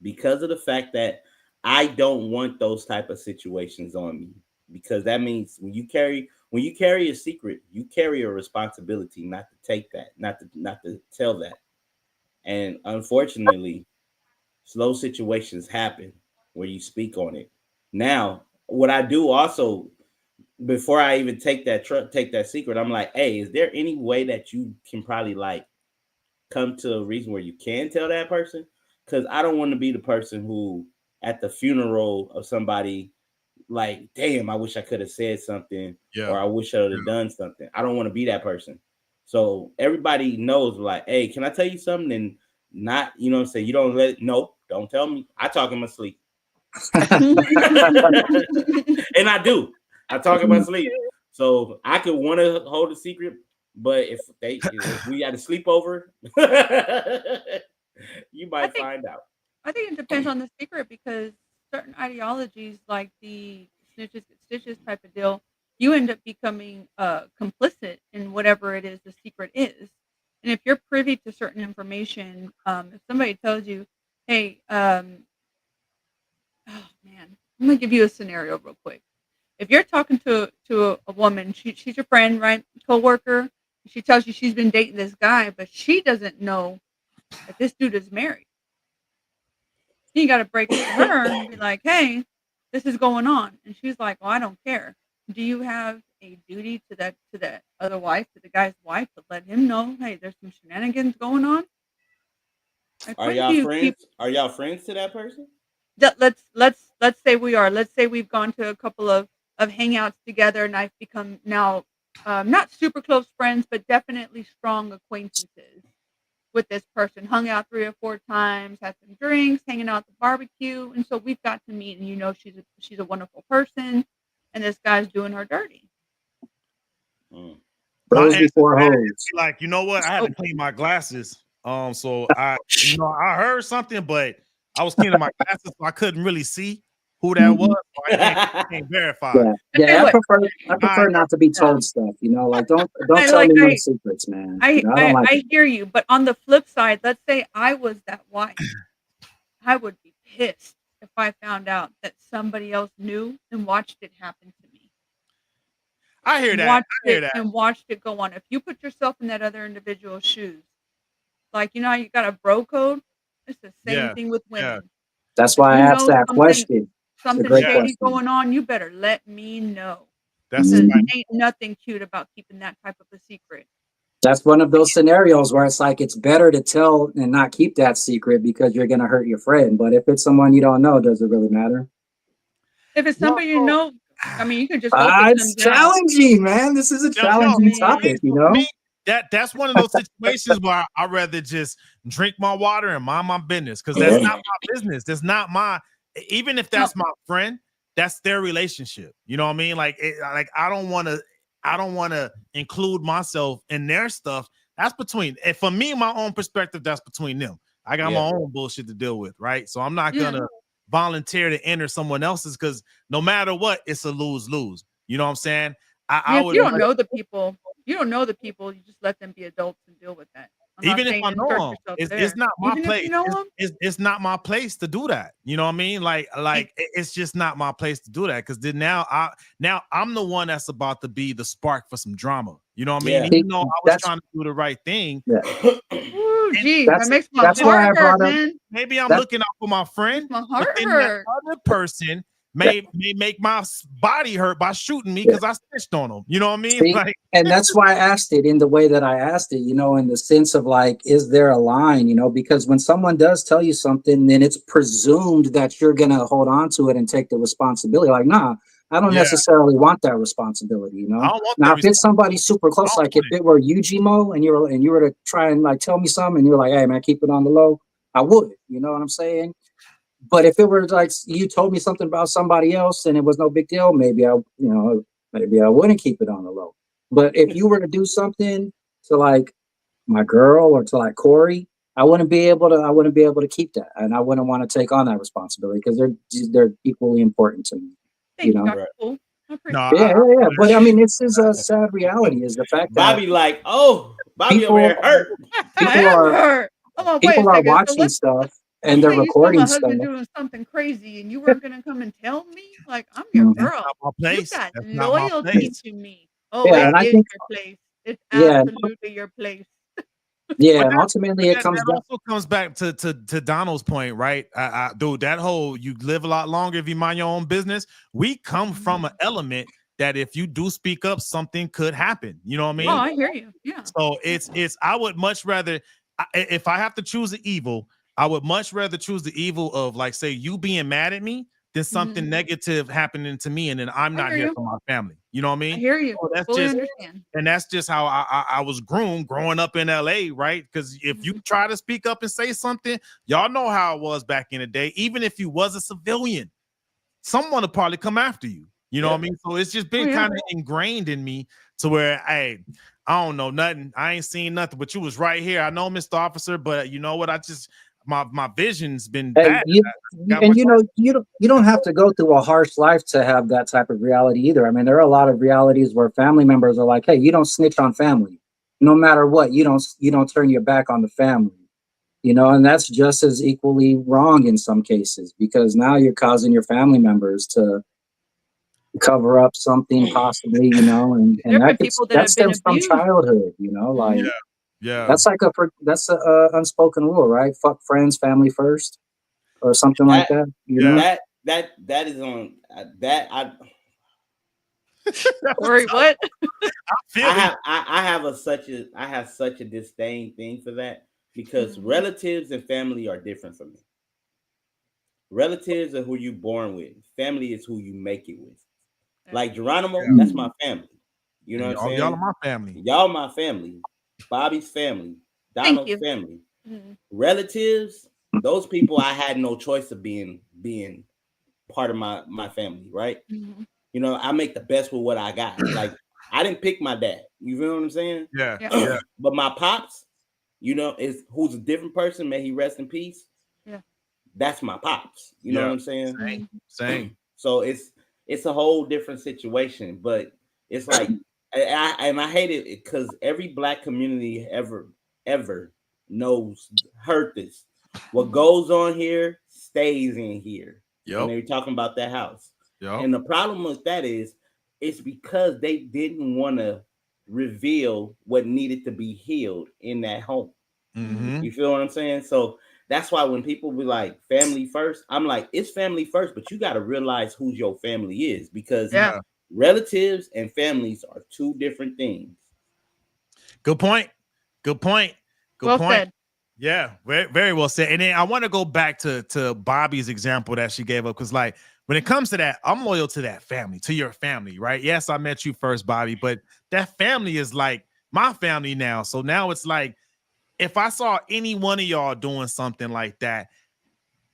because of the fact that I don't want those type of situations on me. because that means when you carry a secret, you carry a responsibility not to take that, not to tell that. And unfortunately, slow situations happen where you speak on it. Now, what I do also before I even take that secret, I'm like, hey, is there any way that you can probably like come to a reason where you can tell that person? Because I don't want to be the person who at the funeral of somebody like, damn, I wish I could have said something, or I wish I would have done something. I don't want to be that person. So everybody knows, like, hey, can I tell you something? And not, you know what I'm saying? You don't don't tell me. I talk in my sleep. And I do. I talk in my sleep. So I could want to hold a secret, but if we had a sleepover, you might find out. I think it depends on the secret, because certain ideologies like the snitches get stitches type of deal, you end up becoming complicit in whatever it is the secret is. And if you're privy to certain information, if somebody tells you, hey, oh man, I'm gonna give you a scenario real quick. If you're talking to a woman, she's your friend, right, coworker, she tells you she's been dating this guy, but she doesn't know that this dude is married. You got to break it to her and be like, hey, this is going on. And she's like, well, I don't care. Do you have a duty to that other wife, to the guy's wife, to let him know, hey, there's some shenanigans going on? Like, Are y'all friends? Are y'all friends to that person? Let's say we are. Let's say we've gone to a couple of hangouts together, and I've become now not super close friends, but definitely strong acquaintances with this person. Hung out 3 or 4 times, had some drinks, hanging out at the barbecue, and so we've got to meet. And she's a wonderful person, and this guy's doing her dirty. Bros before hoes. Like, you know what? I had to clean my glasses. So I heard something, but I was cleaning my glasses, so I couldn't really see who that was. So I can't verify. Yeah, I prefer not to be told stuff. Like don't tell me no secrets, man. I hear you, but on the flip side, let's say I was that wife, I would be pissed if I found out that somebody else knew and watched it happen to me. I hear that. And watched it go on. If you put yourself in that other individual's shoes, like, you got a bro code. It's the same thing with women. Yeah. That's why I asked that question. Something shady going on, you better let me know. That's ain't nothing cute about keeping that type of a secret. That's one of those scenarios where it's like it's better to tell and not keep that secret because you're gonna hurt your friend. But if it's someone you don't know, does it really matter? If it's somebody you know, I mean, you could just. It's challenging, man. This is a challenging topic, That's one of those situations where I'd rather just drink my water and mind my business, because that's not my business. That's not even if that's my friend, that's their relationship. You know what I mean? Like I don't want to include myself in their stuff. That's between, and for me, my own perspective, that's between them. I got my own bullshit to deal with, right? So I'm not gonna volunteer to enter someone else's, because no matter what, it's a lose-lose. You know what I'm saying? If you don't know the people, you just let them be adults and deal with that. Even if I know them, it's not my place. It's not my place to do that. You know what I mean? Like it's just not my place to do that, because then now I'm the one that's about to be the spark for some drama. You know what I mean? Even though I was trying to do the right thing. Ooh, geez, that makes my heart hurt, man. Maybe I'm looking out for my friend. My heart hurt. That other person may make my body hurt by shooting me because I snitched on them. You know what I mean? See, and that's why I asked it in the way that I asked it, in the sense of like, is there a line, because when someone does tell you something, then it's presumed that you're going to hold on to it and take the responsibility. Like, nah, I don't necessarily want that responsibility, Now, if it's somebody super close, like if it were you, Gmo, and you were to try and like tell me something and you're like, hey man, keep it on the low, I would, you know what I'm saying? But if it were like you told me something about somebody else and it was no big deal, maybe I wouldn't keep it on the low. But if you were to do something to like my girl or to like Corey, I wouldn't be able to keep that, and I wouldn't want to take on that responsibility because they're equally important to me. Thank you, Dr. Cool. Yeah. But I mean, this is a sad reality: is the fact that Bobby over here hurt. People are watching stuff. and they're say you saw recording my stuff. husband doing something crazy and you weren't gonna come and tell me? Like, I'm your Mhm. girl. Not my You place. got That's not my loyalty place. to me. Oh, Yeah, it and I is think your place. It's yeah, absolutely your place. yeah, But and that, ultimately it comes that down. also comes back to Donald's point, right? Dude, that whole you live a lot longer if you mind your own business. We come from an element that if you do speak up, something could happen. You know what I Oh, mean? I hear you. Yeah. So it's I would much rather if I have to choose the evil, I would much rather choose the evil of like say you being mad at me than something negative happening to me and then I'm I not hear here you. for my family. You know what I I mean? hear you. So that's Fully just understand. and that's just how I was groomed growing up in LA, right? Because if you try to speak up and say something, y'all know how it was back in the day. Even if you was a civilian, someone would probably come after you. You know what I mean? So it's just Oh, been yeah. kind of ingrained in me to where, hey, I don't know nothing. I ain't seen nothing, but you was right here. I know, Mr. Officer, but you know what? I just my vision's been Hey, bad. Got and much you know, you don't have to go through a harsh life to have that type of reality either. I mean, there are a lot of realities where family members are like, "Hey, you don't snitch on family, no matter what. You don't turn your back on the family." You know, and that's just as equally wrong in some cases because now you're causing your family members to cover up something possibly, you know, and There have been people that that have been stems from abused. childhood, you know, like Mhm. yeah. that's a unspoken rule, right? Fuck friends, family first, or something like That that, you Yeah. know. that is on that Sorry, what? Feel you. I have such a disdain thing for that because Mhm. relatives and family are different from me. Relatives are who you born with. Family is who you make it with. Like Geronimo, Yeah. that's Mm. my family. You know And what I'm y'all are saying? my family. Y'all my family. Bobby's family. Thank Donald's you. family. Mhm. Relatives, those people I had no choice of being part of my family, right? Mhm. You know, I make the best with what I got. Like I didn't pick my dad. You feel what I'm saying? Yeah. Yeah. Yeah. But my pops, you know, is who's a different person. May he rest in peace. Yeah. That's my pops. You know Yeah. what I'm saying? Same. Mhm. Same. So it's a whole different situation. But it's like I hate it because every black community ever knows heard this. What Mhm. goes on here stays in here when Yep. they were talking about that house. Yep. And the problem with that is it's because they didn't want to reveal what needed to be healed in that home. Mm-hmm. You feel what I'm saying? So that's why when people be like family first, I'm like, it's family first, but you got to realize who your family is because Yeah. Yeah. relatives and families are two different things. Good point. Good point. Good Well point. said. Yeah, very, very well said. And then I want to go back to Bobby's example that she gave up because, like, when it comes to that, I'm loyal to that family, to your family, right? Yes, I met you first, Bobby, but that family is like my family now. So now it's like if I saw any one of y'all doing something like that,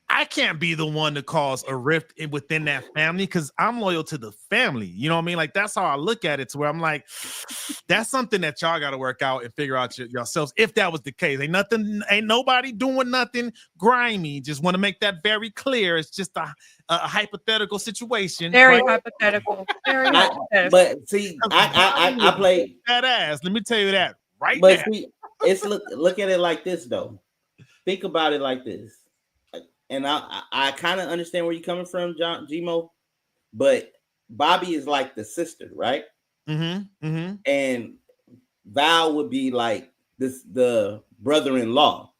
I can't be the one to cause a rift within that family because I'm loyal to the family. You know what I mean? Like that's how I look at it. To where I'm like, that's something that y'all got to work out and figure out yourselves. If that was the case, ain't nobody doing nothing grimy. Just want to make that very clear. It's just a hypothetical situation, Very right? hypothetical. Very I, hypothetical. but see, 'Cause Bobby I would play, beat that ass. Let me tell you that right but now. see, it's look at it like this though. Think about it like this, and I kind of understand where you're coming from, John Gmo, but Bobby is like the sister, right? Mm-hmm. Mm-hmm. And Val would be like the brother-in-law.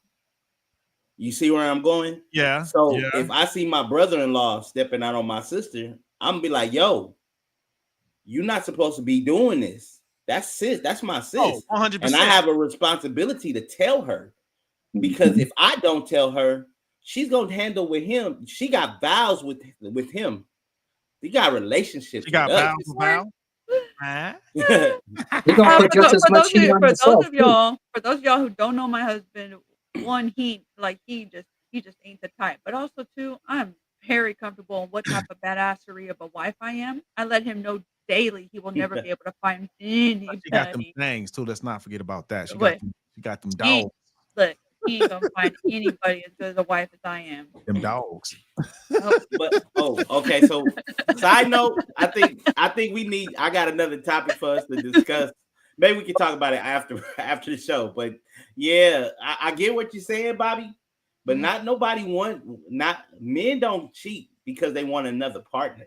You see where I'm going? Yeah. So Yeah. if I see my brother-in-law stepping out on my sister, I'm gonna be like, yo, you're not supposed to be doing this. That's sis, that's my Oh, sis. And I 100%. have a responsibility to tell her because Mhm. if I don't tell her, she's gonna handle with him. She got vows with him. He got She relationships with got us. Val for Val. Huh? You're gonna Well, put just as much heat on yourself too. for those of y'all who don't know my husband, one, he just ain't the type. But also two, I'm very comfortable in what type of badassery of a wife I am. I let him know daily he will never be able to find She got them anybody. things too. Let's not forget about that. What She got them he dogs. look, he ain't gonna find anybody as good as a wife as I am. Them dogs. Oh, But okay. So side note, I think we need. I got another topic for us to discuss. Maybe we can talk about it after the show. But yeah, I get what you're saying, Bobby. but not nobody men don't cheat because they want another partner.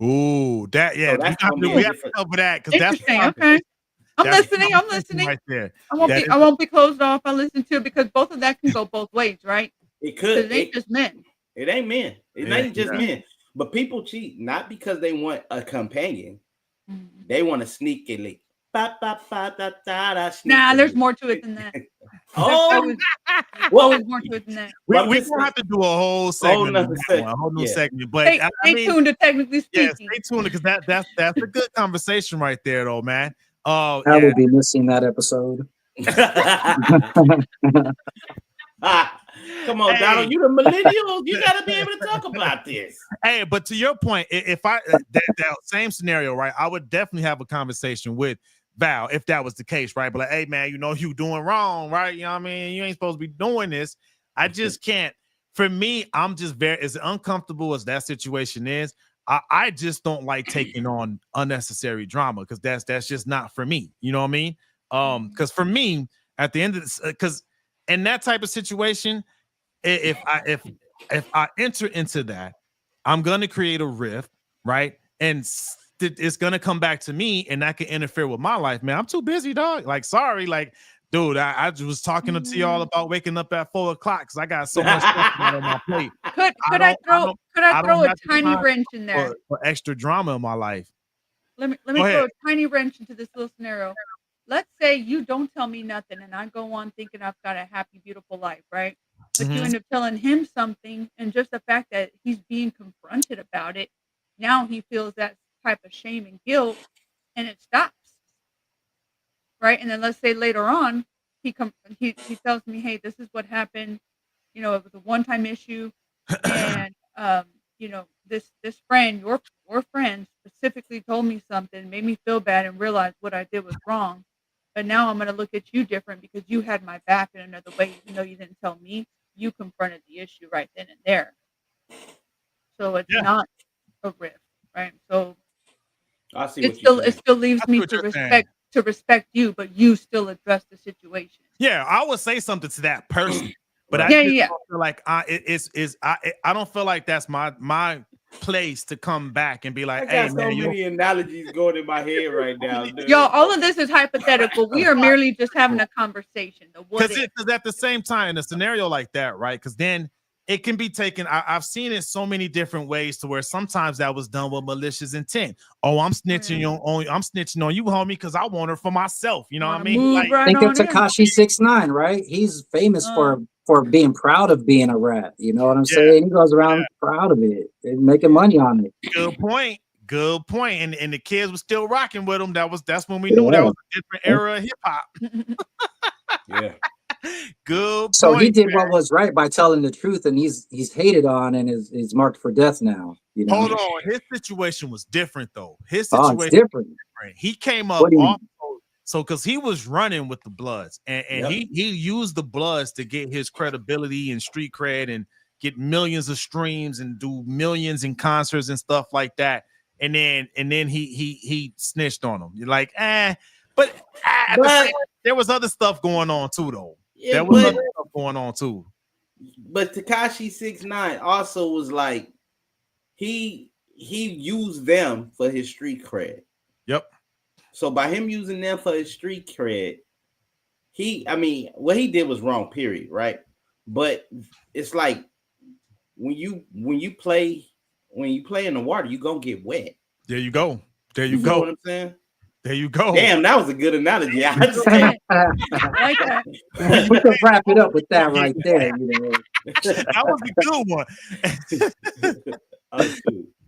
Ooh, that So that's we have to cover that because that's interesting. Okay, I'm listening. I'm conversation listening. right there. I won't be closed off. I listen to it because both of that can go both ways, right? It could. It ain't just men. It ain't men. It ain't just men. But people cheat not because they want a companion. They want to sneakily. Nah, there's more to it than that. Well, there's more to it than that. We don't have to do a whole segment, a whole new segment. But stay tuned to Technically Speaking. Yeah, stay tuned because that's a good conversation right there, though, man. I will be missing that episode. Come on, Donald, you the millennials. You got to be able to talk about this. Hey, but to your point, if I that same scenario, right, I would definitely have a conversation with Val if that was the case, right? But like, hey, man, you doing wrong, right? You know what I mean? You ain't supposed to be doing this. I just can't. For me, I'm just as uncomfortable as that situation is. I just don't like taking on unnecessary drama because that's just not for me. You know what I mean? Because for me, at the end of this, because in that type of situation, if I enter into that, I'm gonna create a rift, right? And it's gonna come back to me, and that can interfere with my life, man. I'm too busy, dog. Like, sorry, like, dude, I was talking to y'all about waking up at 4 o'clock because I got so much stuff on my plate. Could I throw a tiny wrench in there for extra drama in my life? Let me throw a tiny wrench into this little scenario. Let's say you don't tell me nothing, and I go on thinking I've got a happy, beautiful life, right? But you end up telling him something, and just the fact that he's being confronted about it, now he feels that type of shame and guilt, and it stops, right? And then let's say later on, he tells me, hey, this is what happened. It was a one-time issue, and this friend, your friend, specifically told me something, made me feel bad, and realized what I did was wrong. But now I'm going to look at you different because you had my back in another way, even though you didn't tell me. You confronted the issue right then and there. So it's not a rift, right? So I see it still leaves me to respect you, but you still address the situation. Yeah, I would say something to that person, but I don't feel like I don't feel like that's my place to come back and be like, I got so many analogies going in my head right now. Dude. Yo, all of this is hypothetical. We are merely just having a conversation. Because at the same time, in a scenario like that, right? Because then it can be taken. I've seen it so many different ways to where sometimes that was done with malicious intent. Oh, I'm snitching on you, homie, because I want her for myself. You know what I mean? Like, think of Tekashi 6ix9ine, right? He's famous for being proud of being a rat. You know what I'm saying? He goes around proud of it and making money on it. Good point. And the kids were still rocking with him. That's when we knew that was a different era of hip hop. Yeah. Good point. So he did what was right by telling the truth, and he's hated on and is marked for death now. Hold on. His situation was different though. His situation was different. He came up so because he was running with the Bloods, and he used the Bloods to get his credibility and street cred and get millions of streams and do millions in concerts and stuff like that. And then he snitched on him. You're like, but there was other stuff going on too, though. Yeah, there was other stuff going on too. But Tekashi 6ix9ine also was like, he used them for his street cred. Yep. So by him using them for his street cred, what he did was wrong, period, right? But it's like when you play in the water, you're gonna get wet. There you go. You know what I'm saying? There you go. Damn, that was a good analogy. I like that. We can wrap it up with that right there. That was a good one.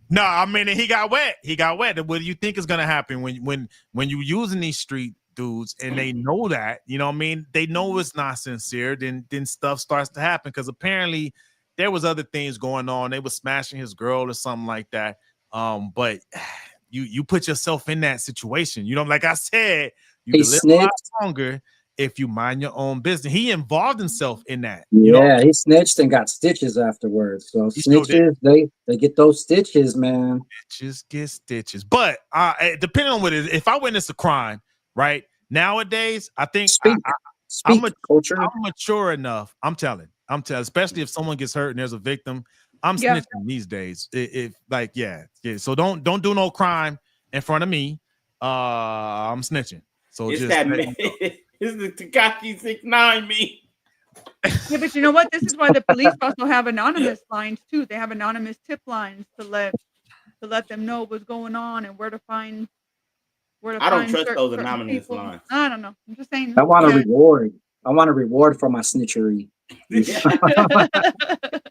No, I mean, he got wet. What do you think is gonna happen when you using these street dudes and they know that, you know what I mean? They know it's not sincere, then stuff starts to happen because apparently there was other things going on. They were smashing his girl or something like that. But you put yourself in that situation. You know, like I said, you can live a lot longer if you mind your own business. He involved himself in that. He snitched and got stitches afterwards. So snitches, they get those stitches, man. Stitches get stitches. But depending on what it is, if I witness a crime, right, nowadays, I think Speak culture. I'm mature enough. I'm telling, especially if someone gets hurt and there's a victim, I'm snitching these days. If like, yeah. So don't do no crime in front of me. I'm snitching. So it's just that it's the Tekashi 6ix9ine me. Yeah, but you know what? This is why the police also have anonymous lines too. They have anonymous tip lines to let them know what's going on and where to find I don't trust those certain anonymous people. lines. I don't know. I'm just saying. I want a reward. I want a reward for my snitchery.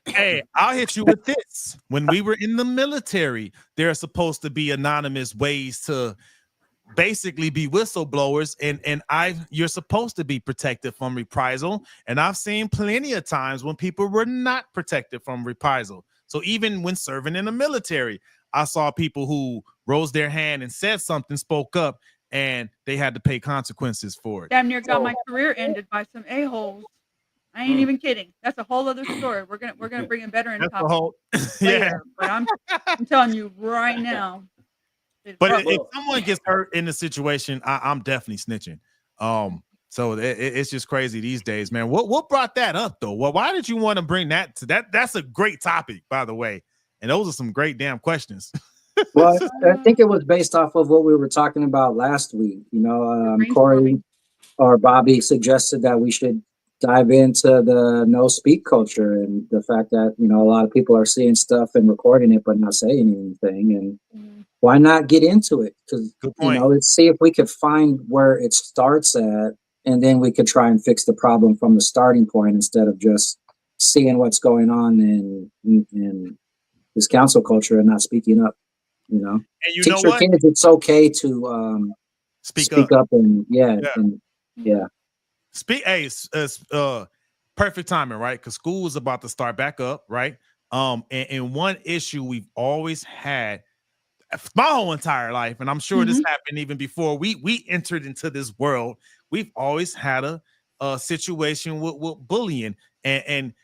Hey, I'll hit you with this. When we were in the military, there are supposed to be anonymous ways to basically be whistleblowers, and you're supposed to be protected from reprisal. And I've seen plenty of times when people were not protected from reprisal. So even when serving in the military, I saw people who rose their hand and said something, spoke up, and they had to pay consequences for it. Damn near got my career ended by some a-holes. I ain't even kidding. That's a whole other story. We're gonna bring in veteran topics later, but I'm telling you right now. But if someone gets hurt in the situation, I'm definitely snitching. So it's just crazy these days, man. What brought that up though? Well, why did you want to bring that to that? That's a great topic, by the way, and those are some great damn questions. Well, I think it was based off of what we were talking about last week. You know, Corey or Bobby suggested that we should dive into the no speak culture and the fact that, you know, a lot of people are seeing stuff and recording it but not saying anything. And why not get into it? Because, you know, let's see if we could find where it starts at, and then we could try and fix the problem from the starting point instead of just seeing what's going on in this council culture and not speaking up. You know, and you teach know your kids it's okay to speak up and perfect timing, right? Because school is about to start back up, right? And one issue we've always had my whole entire life, and I'm sure this happened even before we entered into this world. We've always had a situation with bullying, and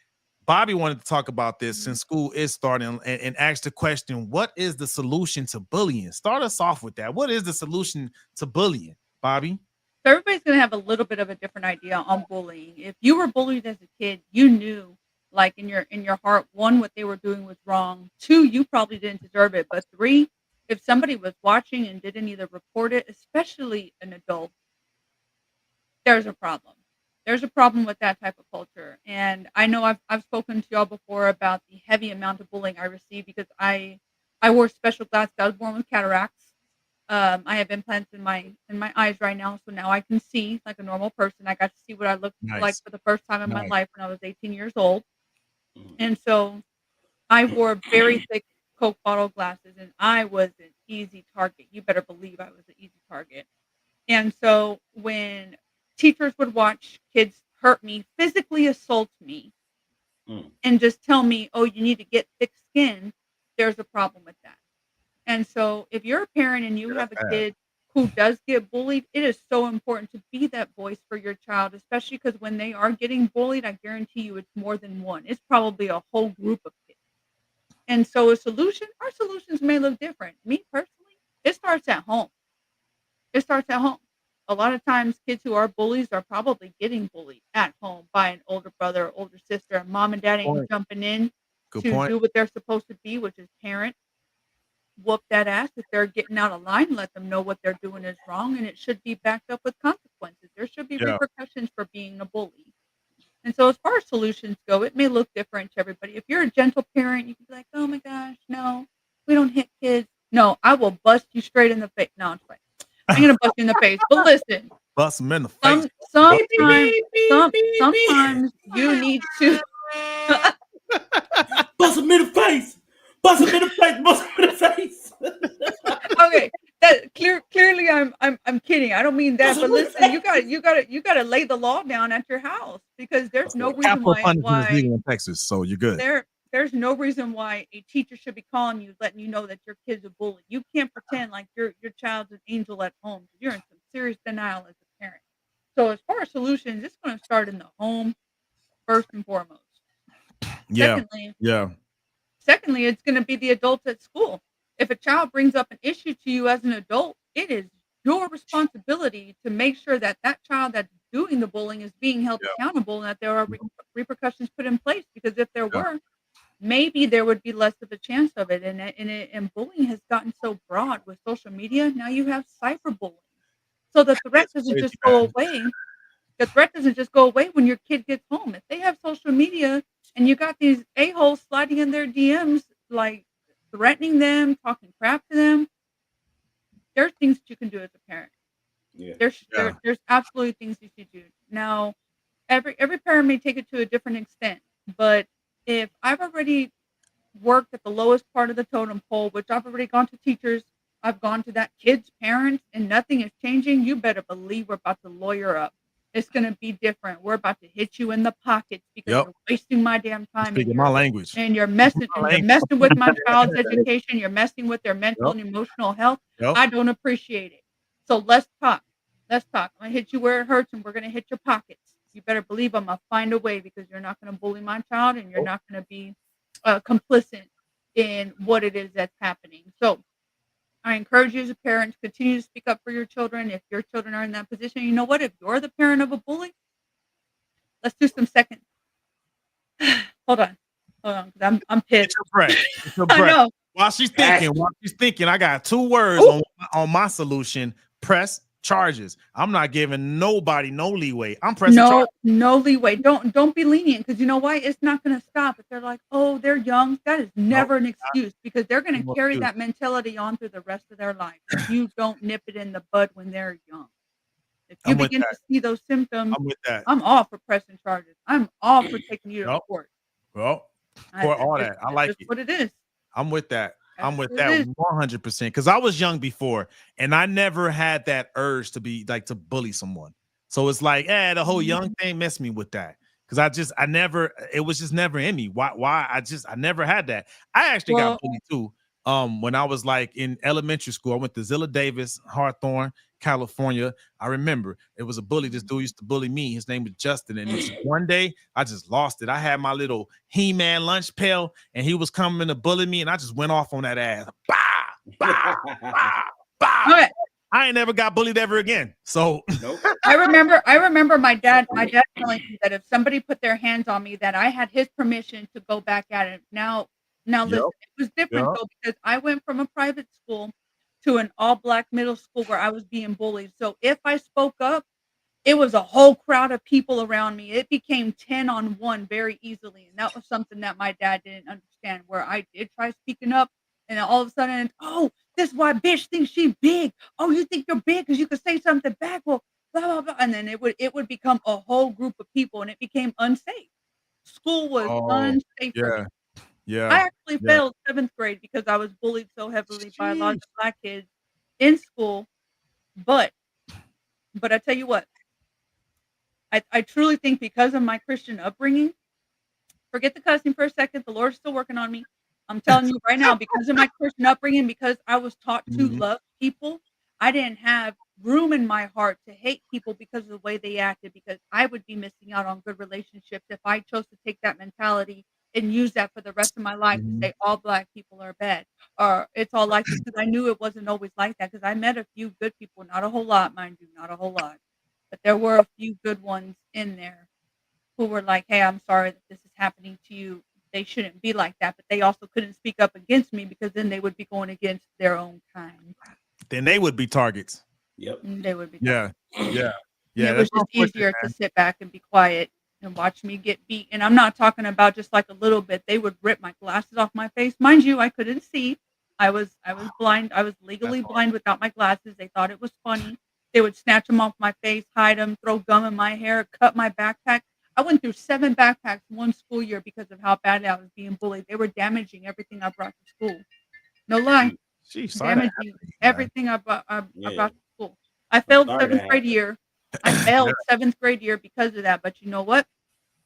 Bobby wanted to talk about this since school is starting and asked the question, what is the solution to bullying? Start us off with that. What is the solution to bullying, Bobby? So everybody's going to have a little bit of a different idea on bullying. If you were bullied as a kid, you knew, like in your heart, one, what they were doing was wrong. Two, you probably didn't deserve it. But three, if somebody was watching and didn't either report it, especially an adult, there's a problem. There's a problem with that type of culture. And I know I've spoken to y'all before about the heavy amount of bullying I received because I wore special glasses. I was born with cataracts. I have implants in my eyes right now, so now I can see like a normal person. I got to see what I looked like for the first time in my life when I was 18 years old. And so I wore very thick Coke bottle glasses, and I was an easy target. You better believe I was an easy target. And so when teachers would watch kids hurt me, physically assault me, and just tell me, oh, you need to get thick skin, there's a problem with that. And so if you're a parent and you have a kid who does get bullied, it is so important to be that voice for your child, especially because when they are getting bullied, I guarantee you it's more than one. It's probably a whole group of kids. And so our solutions may look different. Me personally, it starts at home. It starts at home. A lot of times kids who are bullies are probably getting bullied at home by an older brother or older sister, and mom and dad ain't jumping in to do what they're supposed to be, which is parent. Whoop that ass. If they're getting out of line, let them know what they're doing is wrong, and it should be backed up with consequences. There should be repercussions for being a bully. And so as far as solutions go, it may look different to everybody. If you're a gentle parent, you can be like, oh my gosh, no, we don't hit kids. No, I will bust you straight in the face. No, I'm playing. I'm going to bust you in the face. But listen. Bust them in the face. Sometimes you need to. Bust them in the face. Bust him in the face. Bust him in the face. Okay, that clearly I'm kidding. I don't mean that, but listen, you gotta lay the law down at your house because there's no reason why legal in Texas, so you're good. There's no reason why a teacher should be calling you, letting you know that your kid's a bully. You can't pretend like your child's an angel at home. You're in some serious denial as a parent. So as far as solutions, it's going to start in the home first and foremost. Secondly, it's going to be the adults at school. If a child brings up an issue to you as an adult, it is your responsibility to make sure that child that's doing the bullying is being held accountable and that there are repercussions put in place. Because if there were, maybe there would be less of a chance of it. And bullying has gotten so broad with social media. Now you have cyberbullying. So the threat It's doesn't crazy, just go man. away. The threat doesn't just go away when your kid gets home. If they have social media and you got these a-holes sliding in their DMs, like threatening them, talking crap to them, there's things that you can do as a parent. Yeah. There's absolutely things you should do. Now, every parent may take it to a different extent, but if I've already worked at the lowest part of the totem pole, which I've already gone to teachers, I've gone to that kid's parents, and nothing is changing, you better believe we're about to lawyer up. It's gonna be different. We're about to hit you in the pockets because Yep. you're wasting my damn time Speaking my language. and you're messing with my child's education, you're messing with their mental Yep. and emotional health. Yep. I don't appreciate it. So let's talk. Let's talk. I'm gonna hit you where it hurts and we're gonna hit your pockets. You better believe I'm gonna find a way because you're not gonna bully my child and you're not gonna be complicit in what it is that's happening. So I encourage you as a parent to continue to speak up for your children. If your children are in that position, you know what? If you're the parent of a bully, let's do some second. Hold on, 'cause I'm pissed. Get your breath. Get your I breath. know. While she's thinking, I got 2 words on my solution. Press charges. I'm not giving nobody no leeway. I'm pressing charges. No leeway. Don't be lenient because you know why? It's not going to stop. If they're like, oh, they're young, that is never an excuse because they're going to carry that mentality on through the rest of their life. If you don't nip it in the bud when they're young. If you begin to see those symptoms, I'm with that. I'm all for pressing charges. I'm all for taking you to court. Well, court all that. I like it. What it is. I'm with that. I'm with that 100% because I was young before and I never had that urge to be like to bully someone. So it's like, the whole young thing messed me with that because it was just never in me. Why? I never had that. I actually got bullied too. When I was like in elementary school, I went to Zilla Davis, Hawthorne, California. I remember it was a bully. This dude used to bully me. His name was Justin. And one day I just lost it. I had my little He-Man lunch pail and he was coming to bully me. And I just went off on that ass. Bah, bah, bah, bah. Okay. I ain't never got bullied ever again. So Nope. I remember my dad telling me that if somebody put their hands on me, that I had his permission to go back at it. Now listen, it was different though because I went from a private school to an all-black middle school where I was being bullied. So if I spoke up, it was a whole crowd of people around me. It became 10 on 1 very easily. And that was something that my dad didn't understand, where I did try speaking up. And then all of a sudden, oh, this is why bitch thinks she big. Oh, you think you're big because you could say something back. Well, blah, blah, blah. And then it would become a whole group of people and it became unsafe. School was unsafe for me. I actually failed 7th grade because I was bullied so heavily by a lot of black kids in school. But I tell you what, I truly think because of my Christian upbringing, forget the cussing for a second. The Lord's still working on me. I'm telling you right now, because of my Christian upbringing, because I was taught to love people, I didn't have room in my heart to hate people because of the way they acted, because I would be missing out on good relationships if I chose to take that mentality and use that for the rest of my life to say all black people are bad or it's all like this, because I knew it wasn't always like that, because I met a few good people, not a whole lot, mind you, not a whole lot, but there were a few good ones in there who were like, hey, I'm sorry that this is happening to you. They shouldn't be like that, but they also couldn't speak up against me because then they would be going against their own kind. Then they would be targets. Yep. They would be targets. Yeah. It was just easier to sit back and be quiet and watch me get beat. And I'm not talking about just like a little bit. They would rip my glasses off my face. Mind you, I couldn't see. I was blind. I was legally blind without my glasses. They thought it was funny. They would snatch them off my face, hide them, throw gum in my hair, cut my backpack. I went through 7 backpacks one school year because of how badly I was being bullied. They were damaging everything I brought to school. No lie. Damaging everything I brought to school. I failed 7th grade year. I failed 7th grade year because of that. But you know what?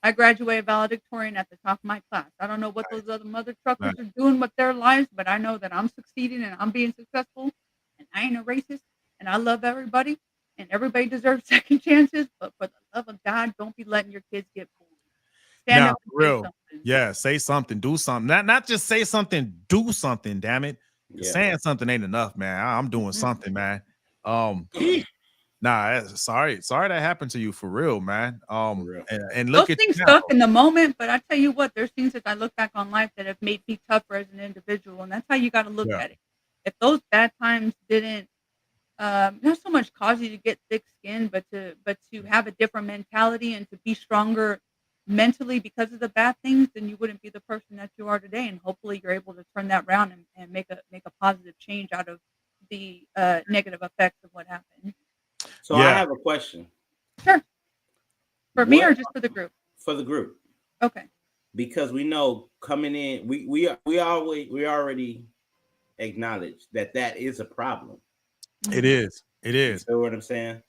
I graduated valedictorian at the top of my class. I don't know what those other mother truckers are doing with their lives, but I know that I'm succeeding and I'm being successful. And I ain't a racist. And I love everybody. And everybody deserves second chances, but for the love of God, don't be letting your kids get bullied. Stand up and say something. Yeah, say something, do something. Not just say something, do something, damn it. Saying something ain't enough, man. I'm doing something, man. Nah, sorry that happened to you for real, man. real. And look Those at you things now. suck in the moment, but I tell you what, there's things that I look back on life that have made me tougher as an individual, and that's how you got to look Yeah. at it. If those bad times didn't, not so much cause you to get thick skin, but to have a different mentality and to be stronger mentally because of the bad things, then you wouldn't be the person that you are today. And hopefully, you're able to turn that around and make a positive change out of the negative effects of what happened. So I Yeah. have a question. Sure. For me What- or just for the group? For the group. Okay. Because we know coming in, we already acknowledge that is a problem. It is. It You is. feel what I'm saying?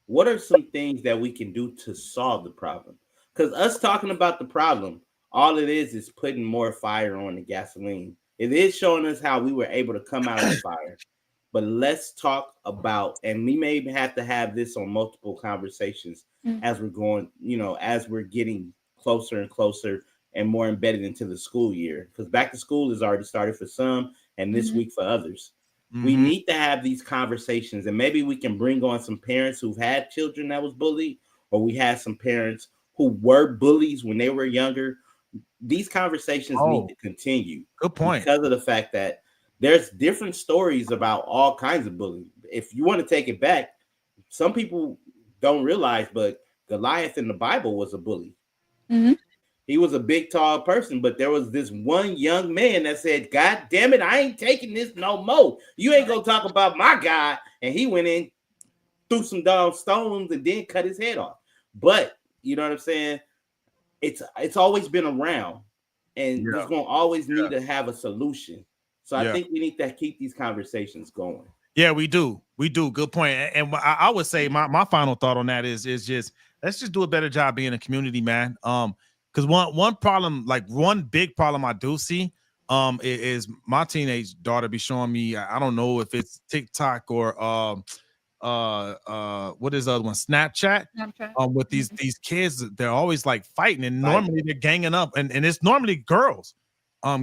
What are some things that we can do to solve the problem? Because us talking about the problem, all it is putting more fire on the gasoline. It is showing us how we were able to come out of the fire. But let's talk about, and we may have to have this on multiple conversations as we're going, as we're getting closer and closer and more embedded into the school year. Because back to school has already started for some, and this week for others. We need to have these conversations, and maybe we can bring on some parents who've had children that was bullied, or we had some parents who were bullies when they were younger. These conversations need to continue. Good point. Because of the fact that there's different stories about all kinds of bullying. If you want to take it back, some people don't realize, but Goliath in the Bible was a bully. He was a big, tall person, but there was this one young man that said, God damn it, I ain't taking this no more. You ain't gonna talk about my God. And he went in, threw some down stones, and then cut his head off. But you know what I'm saying? It's always been around, and there's gonna always need to have a solution. So I think we need to keep these conversations going. Yeah, we do. We do. Good point. And I would say my final thought on that is just let's just do a better job being a community, man. Because one problem, like one big problem I do see, is my teenage daughter be showing me. I don't know if it's TikTok or what is the other one? Snapchat. With these kids, they're always like fighting, and normally they're ganging up, and it's normally girls,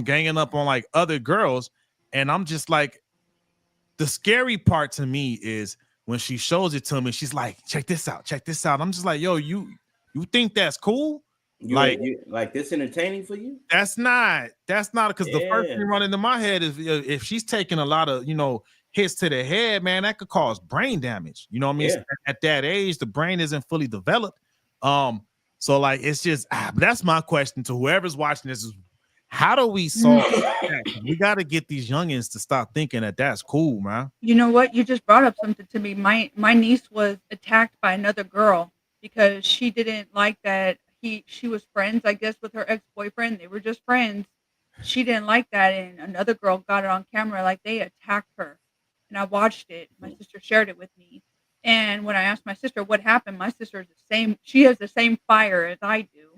ganging up on like other girls, and I'm just like. The scary part to me is when she shows it to me, she's like, check this out, check this out. I'm just like, yo, you think that's cool? You like this entertaining for you? That's not because the first thing running into my head is if she's taking a lot of hits to the head, man, that could cause brain damage. You know what I mean? Yeah. At that age, the brain isn't fully developed. So like it's just that's my question to whoever's watching this is how do we solve that? We got to get these youngins to stop thinking that that's cool, man. You know what? You just brought up something to me. My niece was attacked by another girl because she didn't like that she was friends, I guess, with her ex-boyfriend. They were just friends. She didn't like that, and another girl got it on camera, like they attacked her. And I watched it. My sister shared it with me. And when I asked my sister what happened, my sister is the same. She has the same fire as I do.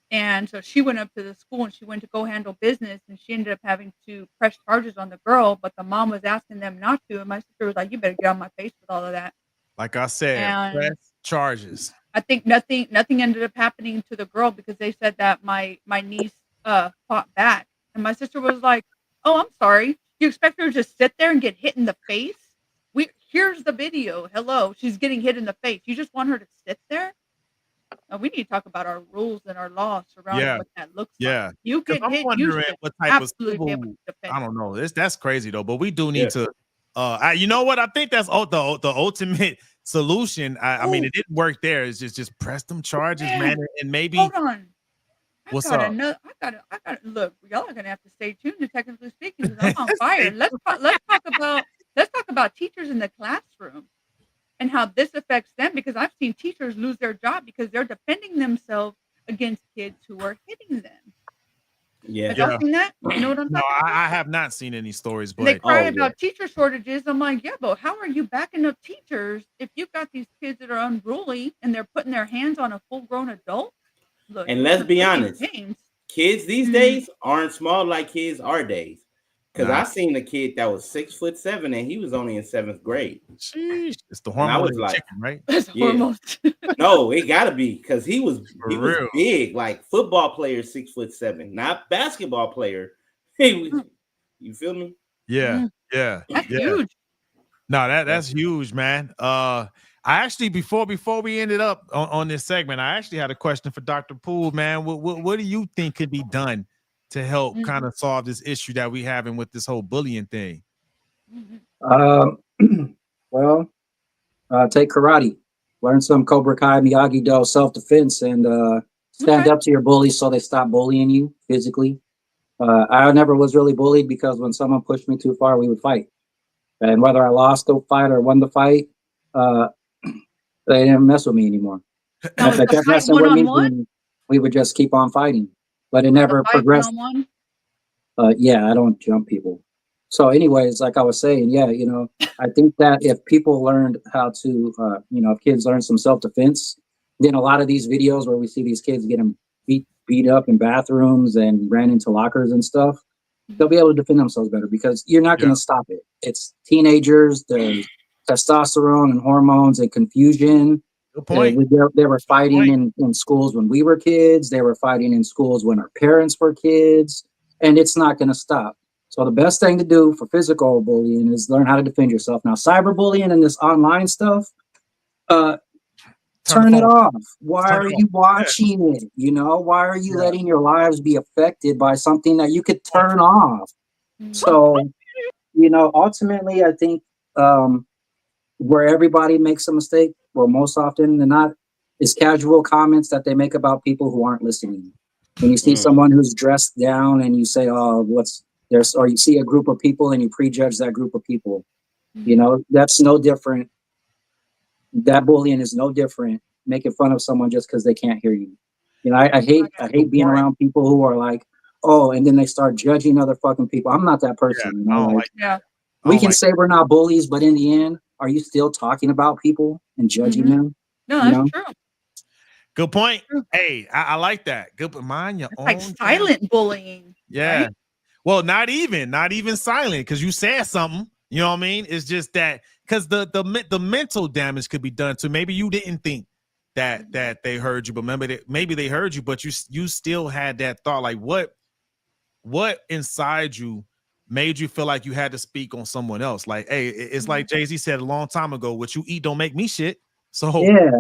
And so she went up to the school and she went to go handle business, and she ended up having to press charges on the girl, but the mom was asking them not to. And my sister was like, you better get on my face with all of that. Like I said, press charges. I think nothing ended up happening to the girl because they said that my niece fought back. And my sister was like, oh, I'm sorry. You expect her to just sit there and get hit in the face? Here's the video. Hello. She's getting hit in the face. You just want her to sit there? We need to talk about our rules and our laws surrounding what that looks like. You get hit, you should what type of absolutely be able to defend. I don't know. That's crazy though. But we do need to. You know what? I think that's the ultimate solution. I mean, it didn't work there. It's just press them charges, man, and maybe. Hold on. What's up? I gotta look. Y'all are gonna have to stay tuned to Technically Speaking because I'm on fire. Let's talk about teachers in the classroom and how this affects them, because I've seen teachers lose their job because they're defending themselves against kids who are hitting them. Yeah. Have y'all seen that? You know what I'm talking about? I have not seen any stories, but they cry about teacher shortages. I'm like, yeah, but how are you backing up teachers if you've got these kids that are unruly and they're putting their hands on a full-grown adult? Look, and let's be honest, kids these days aren't small like kids our days. Because I seen a kid that was 6'7" and he was only in 7th grade. Sheesh. It's the hormone of the chicken, right? It's hormones. No, it gotta be because he was big, like football player 6'7", not basketball player. You feel me? Yeah, yeah, That's huge. No, that's huge, man. I actually before we ended up on this segment, I actually had a question for Dr. Poole, man. What do you think could be done to help kind of solve this issue that we having with this whole bullying thing? Um, well, take karate, learn some Cobra Kai, Miyagi Do, self-defense, and stand up to your bullies so they stop bullying you physically. I never was really bullied because when someone pushed me too far, we would fight. And whether I lost the fight or won the fight, uh, they didn't mess with me anymore. And if they kept messing with me, then we would just keep on fighting. But it never progressed. Yeah, I don't jump people. So, anyways, like I was saying, yeah, I think that if people learned how to, if kids learn some self-defense, then a lot of these videos where we see these kids getting beat up in bathrooms and ran into lockers and stuff, they'll be able to defend themselves better because you're not going to stop it. It's teenagers, there's testosterone and hormones and confusion. Good point. They were fighting in schools when we were kids. They were fighting in schools when our parents were kids. And it's not going to stop. So the best thing to do for physical bullying is learn how to defend yourself. Now, cyberbullying and this online stuff, turn it off. Why are you watching it? Why are you letting your lives be affected by something that you could turn off? So, ultimately, I think where everybody makes a mistake, well, most often than not, is casual comments that they make about people who aren't listening. When you see someone who's dressed down and you say, "Oh, or you see a group of people and you prejudge that group of people, that's no different. That bullying is no different. Making fun of someone just because they can't hear you. I hate being around people who are like, oh, and then they start judging other fucking people. I'm not that person. We can say we're not bullies, but in the end, are you still talking about people and judging them? No, that's true. Good point. Hey, I like that. Good, but mind your own. Like silent bullying. Yeah. Right? Well, not even silent because you said something. You know what I mean? It's just that because the mental damage could be done too. Maybe you didn't think that they heard you, but maybe they heard you, but you still had that thought. Like what inside you made you feel like you had to speak on someone else? Like, hey, it's like Jay-Z said a long time ago, what you eat don't make me shit. So yeah,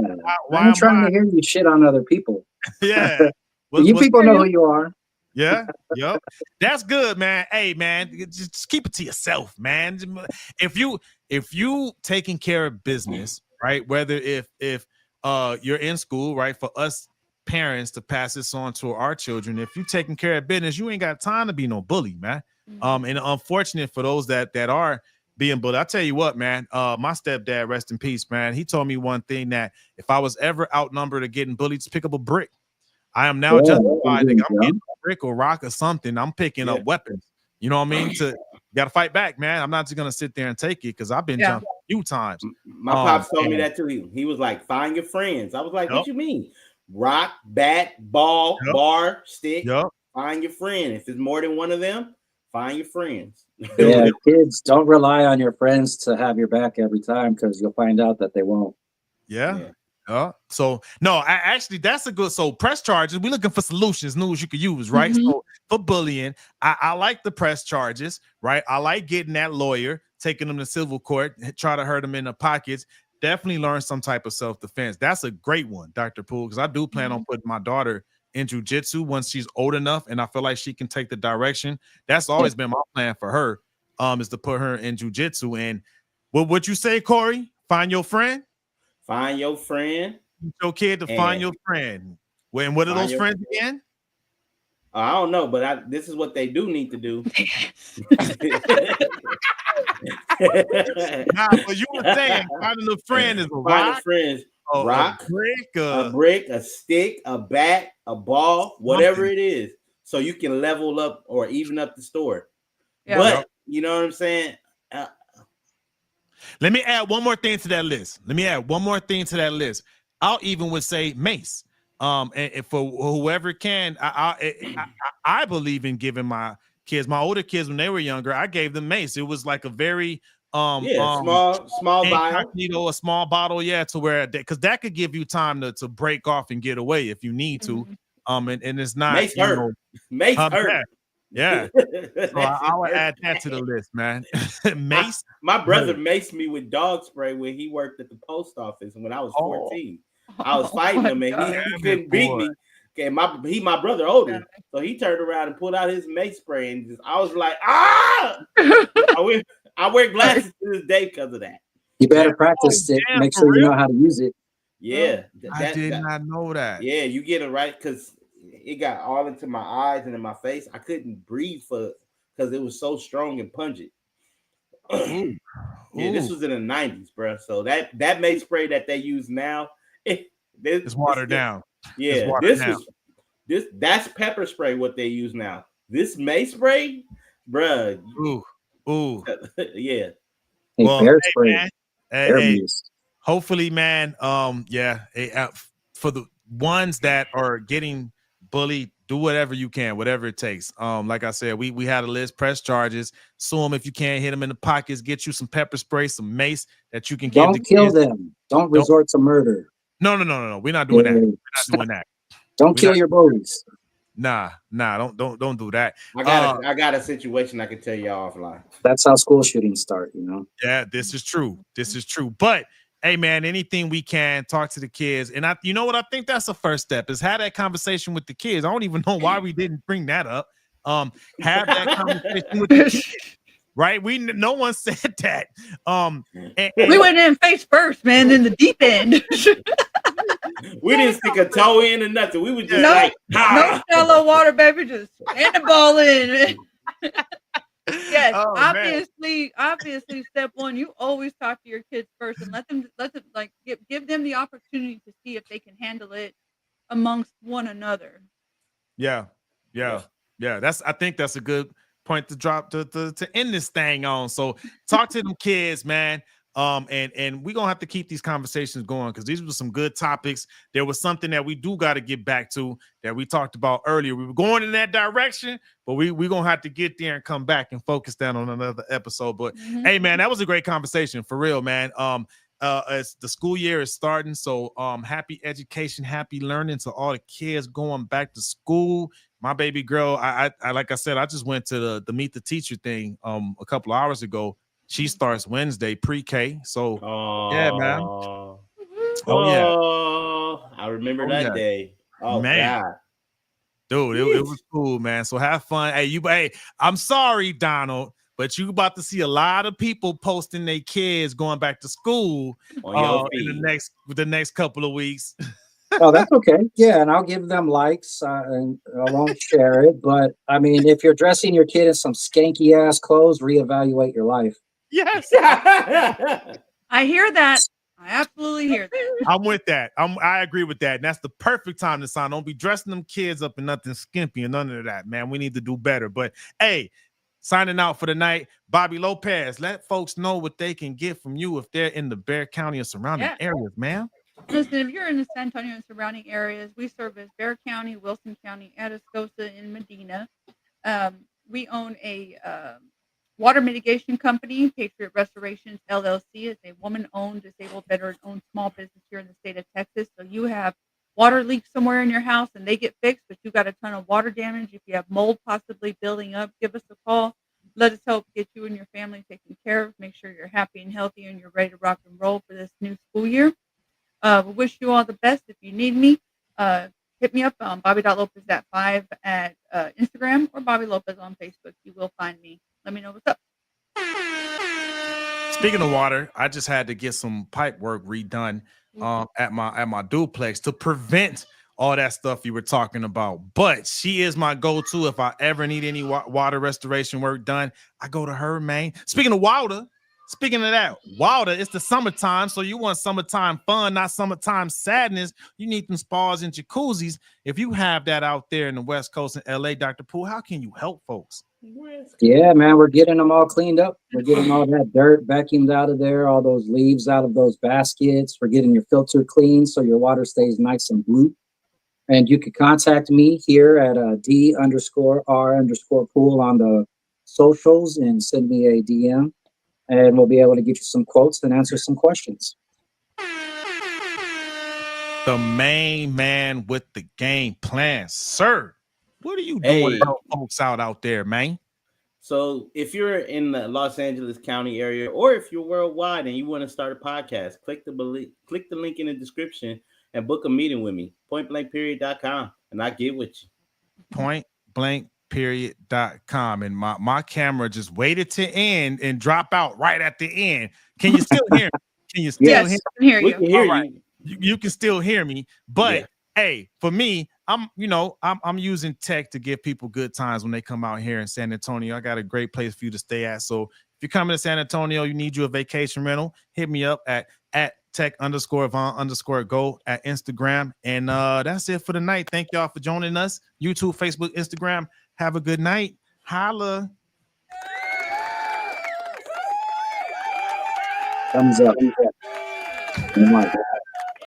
why I'm trying to hear you shit on other people. Yeah. You people know who you are. Yeah, yep. That's good, man. Hey, man, just keep it to yourself, man. If you taking care of business, right? Whether if you're in school, right? For us parents to pass this on to our children, if you taking care of business, you ain't got time to be no bully, man. And unfortunate for those that are being bullied. I tell you what, man. My stepdad, rest in peace, man. He told me one thing, that if I was ever outnumbered or getting bullied, just pick up a brick. I am now justified. I'm getting a brick or rock or something. I'm picking up weapons. You know what I mean? Got to fight back, man. I'm not just gonna sit there and take it because I've been jumped a few times. My pops told me that too. He was like, "Find your friends." I was like, "What you mean? Rock, bat, ball, bar, stick. Find your friend. If there's more than one of them, find your friends." Yeah, kids, don't rely on your friends to have your back every time because you'll find out that they won't. Yeah. So no, actually that's a good. So press charges. We're looking for solutions, news you could use, right? So for bullying, I like the press charges, right? I like getting that lawyer, taking them to civil court, try to hurt them in the pockets. Definitely learn some type of self-defense. That's a great one, Dr. Poole, because I do plan on putting my daughter in jiu-jitsu once she's old enough and I feel like she can take the direction. That's always been my plan for her, is to put her in jiu-jitsu. And what you say, Corey? Find your friend. Find your friend. Your kid to find your friend. And what are those friends again? I don't know, but this is what they do need to do. But you were saying finding a friend is a rock. Friends, rock, a brick, a stick, a bat, a ball, whatever it is, so you can level up or even up the store. Yeah. But you know what I'm saying? Let me add one more thing to that list. I'll even would say mace. And for whoever can, I believe in giving my kids, my older kids, when they were younger, I gave them mace. It was like a very small bottle, a small bottle, to where because that could give you time to break off and get away if you need to. And it's not mace hurt. Mace hurt. Yeah. So I would add that to the list, man. Mace. My brother maced me with dog spray when he worked at the post office when I was Oh, 14. I was Oh fighting my him and God. he damn it, couldn't beat boy. me. Okay, my brother older, so he turned around and pulled out his mace spray and just, I was like, ah! I wear glasses to this day because of that. You better Yeah. Oh, practice it. damn, Make for sure you real? know how to use it. Yeah, I did not know that. yeah, you get it right because it got all into my eyes and in my face. I couldn't breathe because it was so strong and pungent. Ooh. Yeah, this Ooh. was in the 90s, bro. So that mace spray that they use now, It's watered down. It's yeah, watered down. that's pepper spray what they use now. This mace spray, bruh, Ooh. Ooh. yeah. Hey, Well, bear hey, spray, man. Hey, bear hey, mist. hopefully, man. Yeah. For the ones that are getting bullied, do whatever you can, whatever it takes. Like I said, we had a list, press charges, sue them if you can't, hit them in the pockets, get you some pepper spray, some mace that you can give the Don't kill kids. them. Don't Don't. resort to murder. No. We're not doing that. Yeah. We're not doing that. Don't We're kill not. your bullies. Nah. Don't do that. I got a situation I can tell you offline. That's how school shootings start, you know. Yeah, this is true. This is true. But hey, man, anything we can talk to the kids, and you know what? I think that's the first step is have that conversation with the kids. I don't even know why we didn't bring that up. Have that conversation with the kids, right? No one said that. We went in face first, man, in the deep end. We didn't stick a toe in or nothing. We were just no, like, no shallow water, baby. Just stand the ball in. Yes, Oh, obviously, step one, you always talk to your kids first and let them like give them the opportunity to see if they can handle it amongst one another. Yeah. I think that's a good point to drop to end this thing on. So talk to them kids, man. And we're gonna have to keep these conversations going because these were some good topics. There was something that we do got to get back to that we talked about earlier. We were going in that direction, but we're gonna have to get there and come back and focus that on another episode. But hey, man, that was a great conversation for real, man. As the school year is starting, so happy education, happy learning to all the kids going back to school. My baby girl, I like I said, I just went to the meet the teacher thing a couple of hours ago. She starts Wednesday pre-K. So yeah, man. Oh yeah. I remember Oh that yeah. day. Oh Man. God. Dude, it was cool, man. So have fun. Hey, I'm sorry, Donald, but you about to see a lot of people posting their kids going back to school On your feed. in the next couple of weeks. Oh, that's okay. Yeah, and I'll give them likes and I won't share it. But I mean, if you're dressing your kid in some skanky ass clothes, reevaluate your life. Yes. I hear that. I absolutely hear that. I'm with that. I agree with that. And that's the perfect time to sign. Don't be dressing them kids up in nothing skimpy and none of that, man. We need to do better. But hey, signing out for the night, Bobby Lopez. Let folks know what they can get from you if they're in the Bexar County and surrounding areas, man. Listen, if you're in the San Antonio and surrounding areas, we service Bexar County, Wilson County, Atascosa, and Medina. We own a water mitigation company, Patriot Restorations LLC. It's a woman-owned, disabled, veteran-owned small business here in the state of Texas. So you have water leaks somewhere in your house and they get fixed, but you got a ton of water damage. If you have mold possibly building up, give us a call. Let us help get you and your family taken care of. Make sure you're happy and healthy and you're ready to rock and roll for this new school year. We wish you all the best. If you need me, hit me up on Bobby.Lopez@5 at Instagram or Bobby Lopez on Facebook. You will find me. Let me know what's up. Speaking of water, I just had to get some pipe work redone at my duplex to prevent all that stuff you were talking about. But she is my go-to if I ever need any water restoration work done. I go to her, man. Speaking of that, water, it's the summertime, so you want summertime fun, not summertime sadness. You need them spas and jacuzzis. If you have that out there in the West Coast in LA, Dr. Poole, how can you help folks? Yeah, man, we're getting them all cleaned up. We're getting all that dirt vacuumed out of there, all those leaves out of those baskets. We're getting your filter clean so your water stays nice and blue. And you can contact me here at D_R_pool on the socials and send me a DM. And we'll be able to get you some quotes and answer some questions. The main man with the game plan, sir. What are you doing Hey. to help folks out there, man? So if you're in the Los Angeles County area, or if you're worldwide and you want to start a podcast, click the link in the description and book a meeting with me. Pointblankperiod.com, and I get with you. Pointblankperiod.com. And my camera just waited to end and drop out right at the end. Can you still hear me? Can you still Yes, hear I can hear We you. can hear All right. you. You can still hear me, but Yeah. hey, for me, I'm using tech to give people good times when they come out here in San Antonio. I got a great place for you to stay at. So if you're coming to San Antonio, you need you a vacation rental, hit me up at tech_Von_go at Instagram. And that's it for the night. Thank y'all for joining us. YouTube, Facebook, Instagram. Have a good night. Holla. Thumbs up. Oh my God.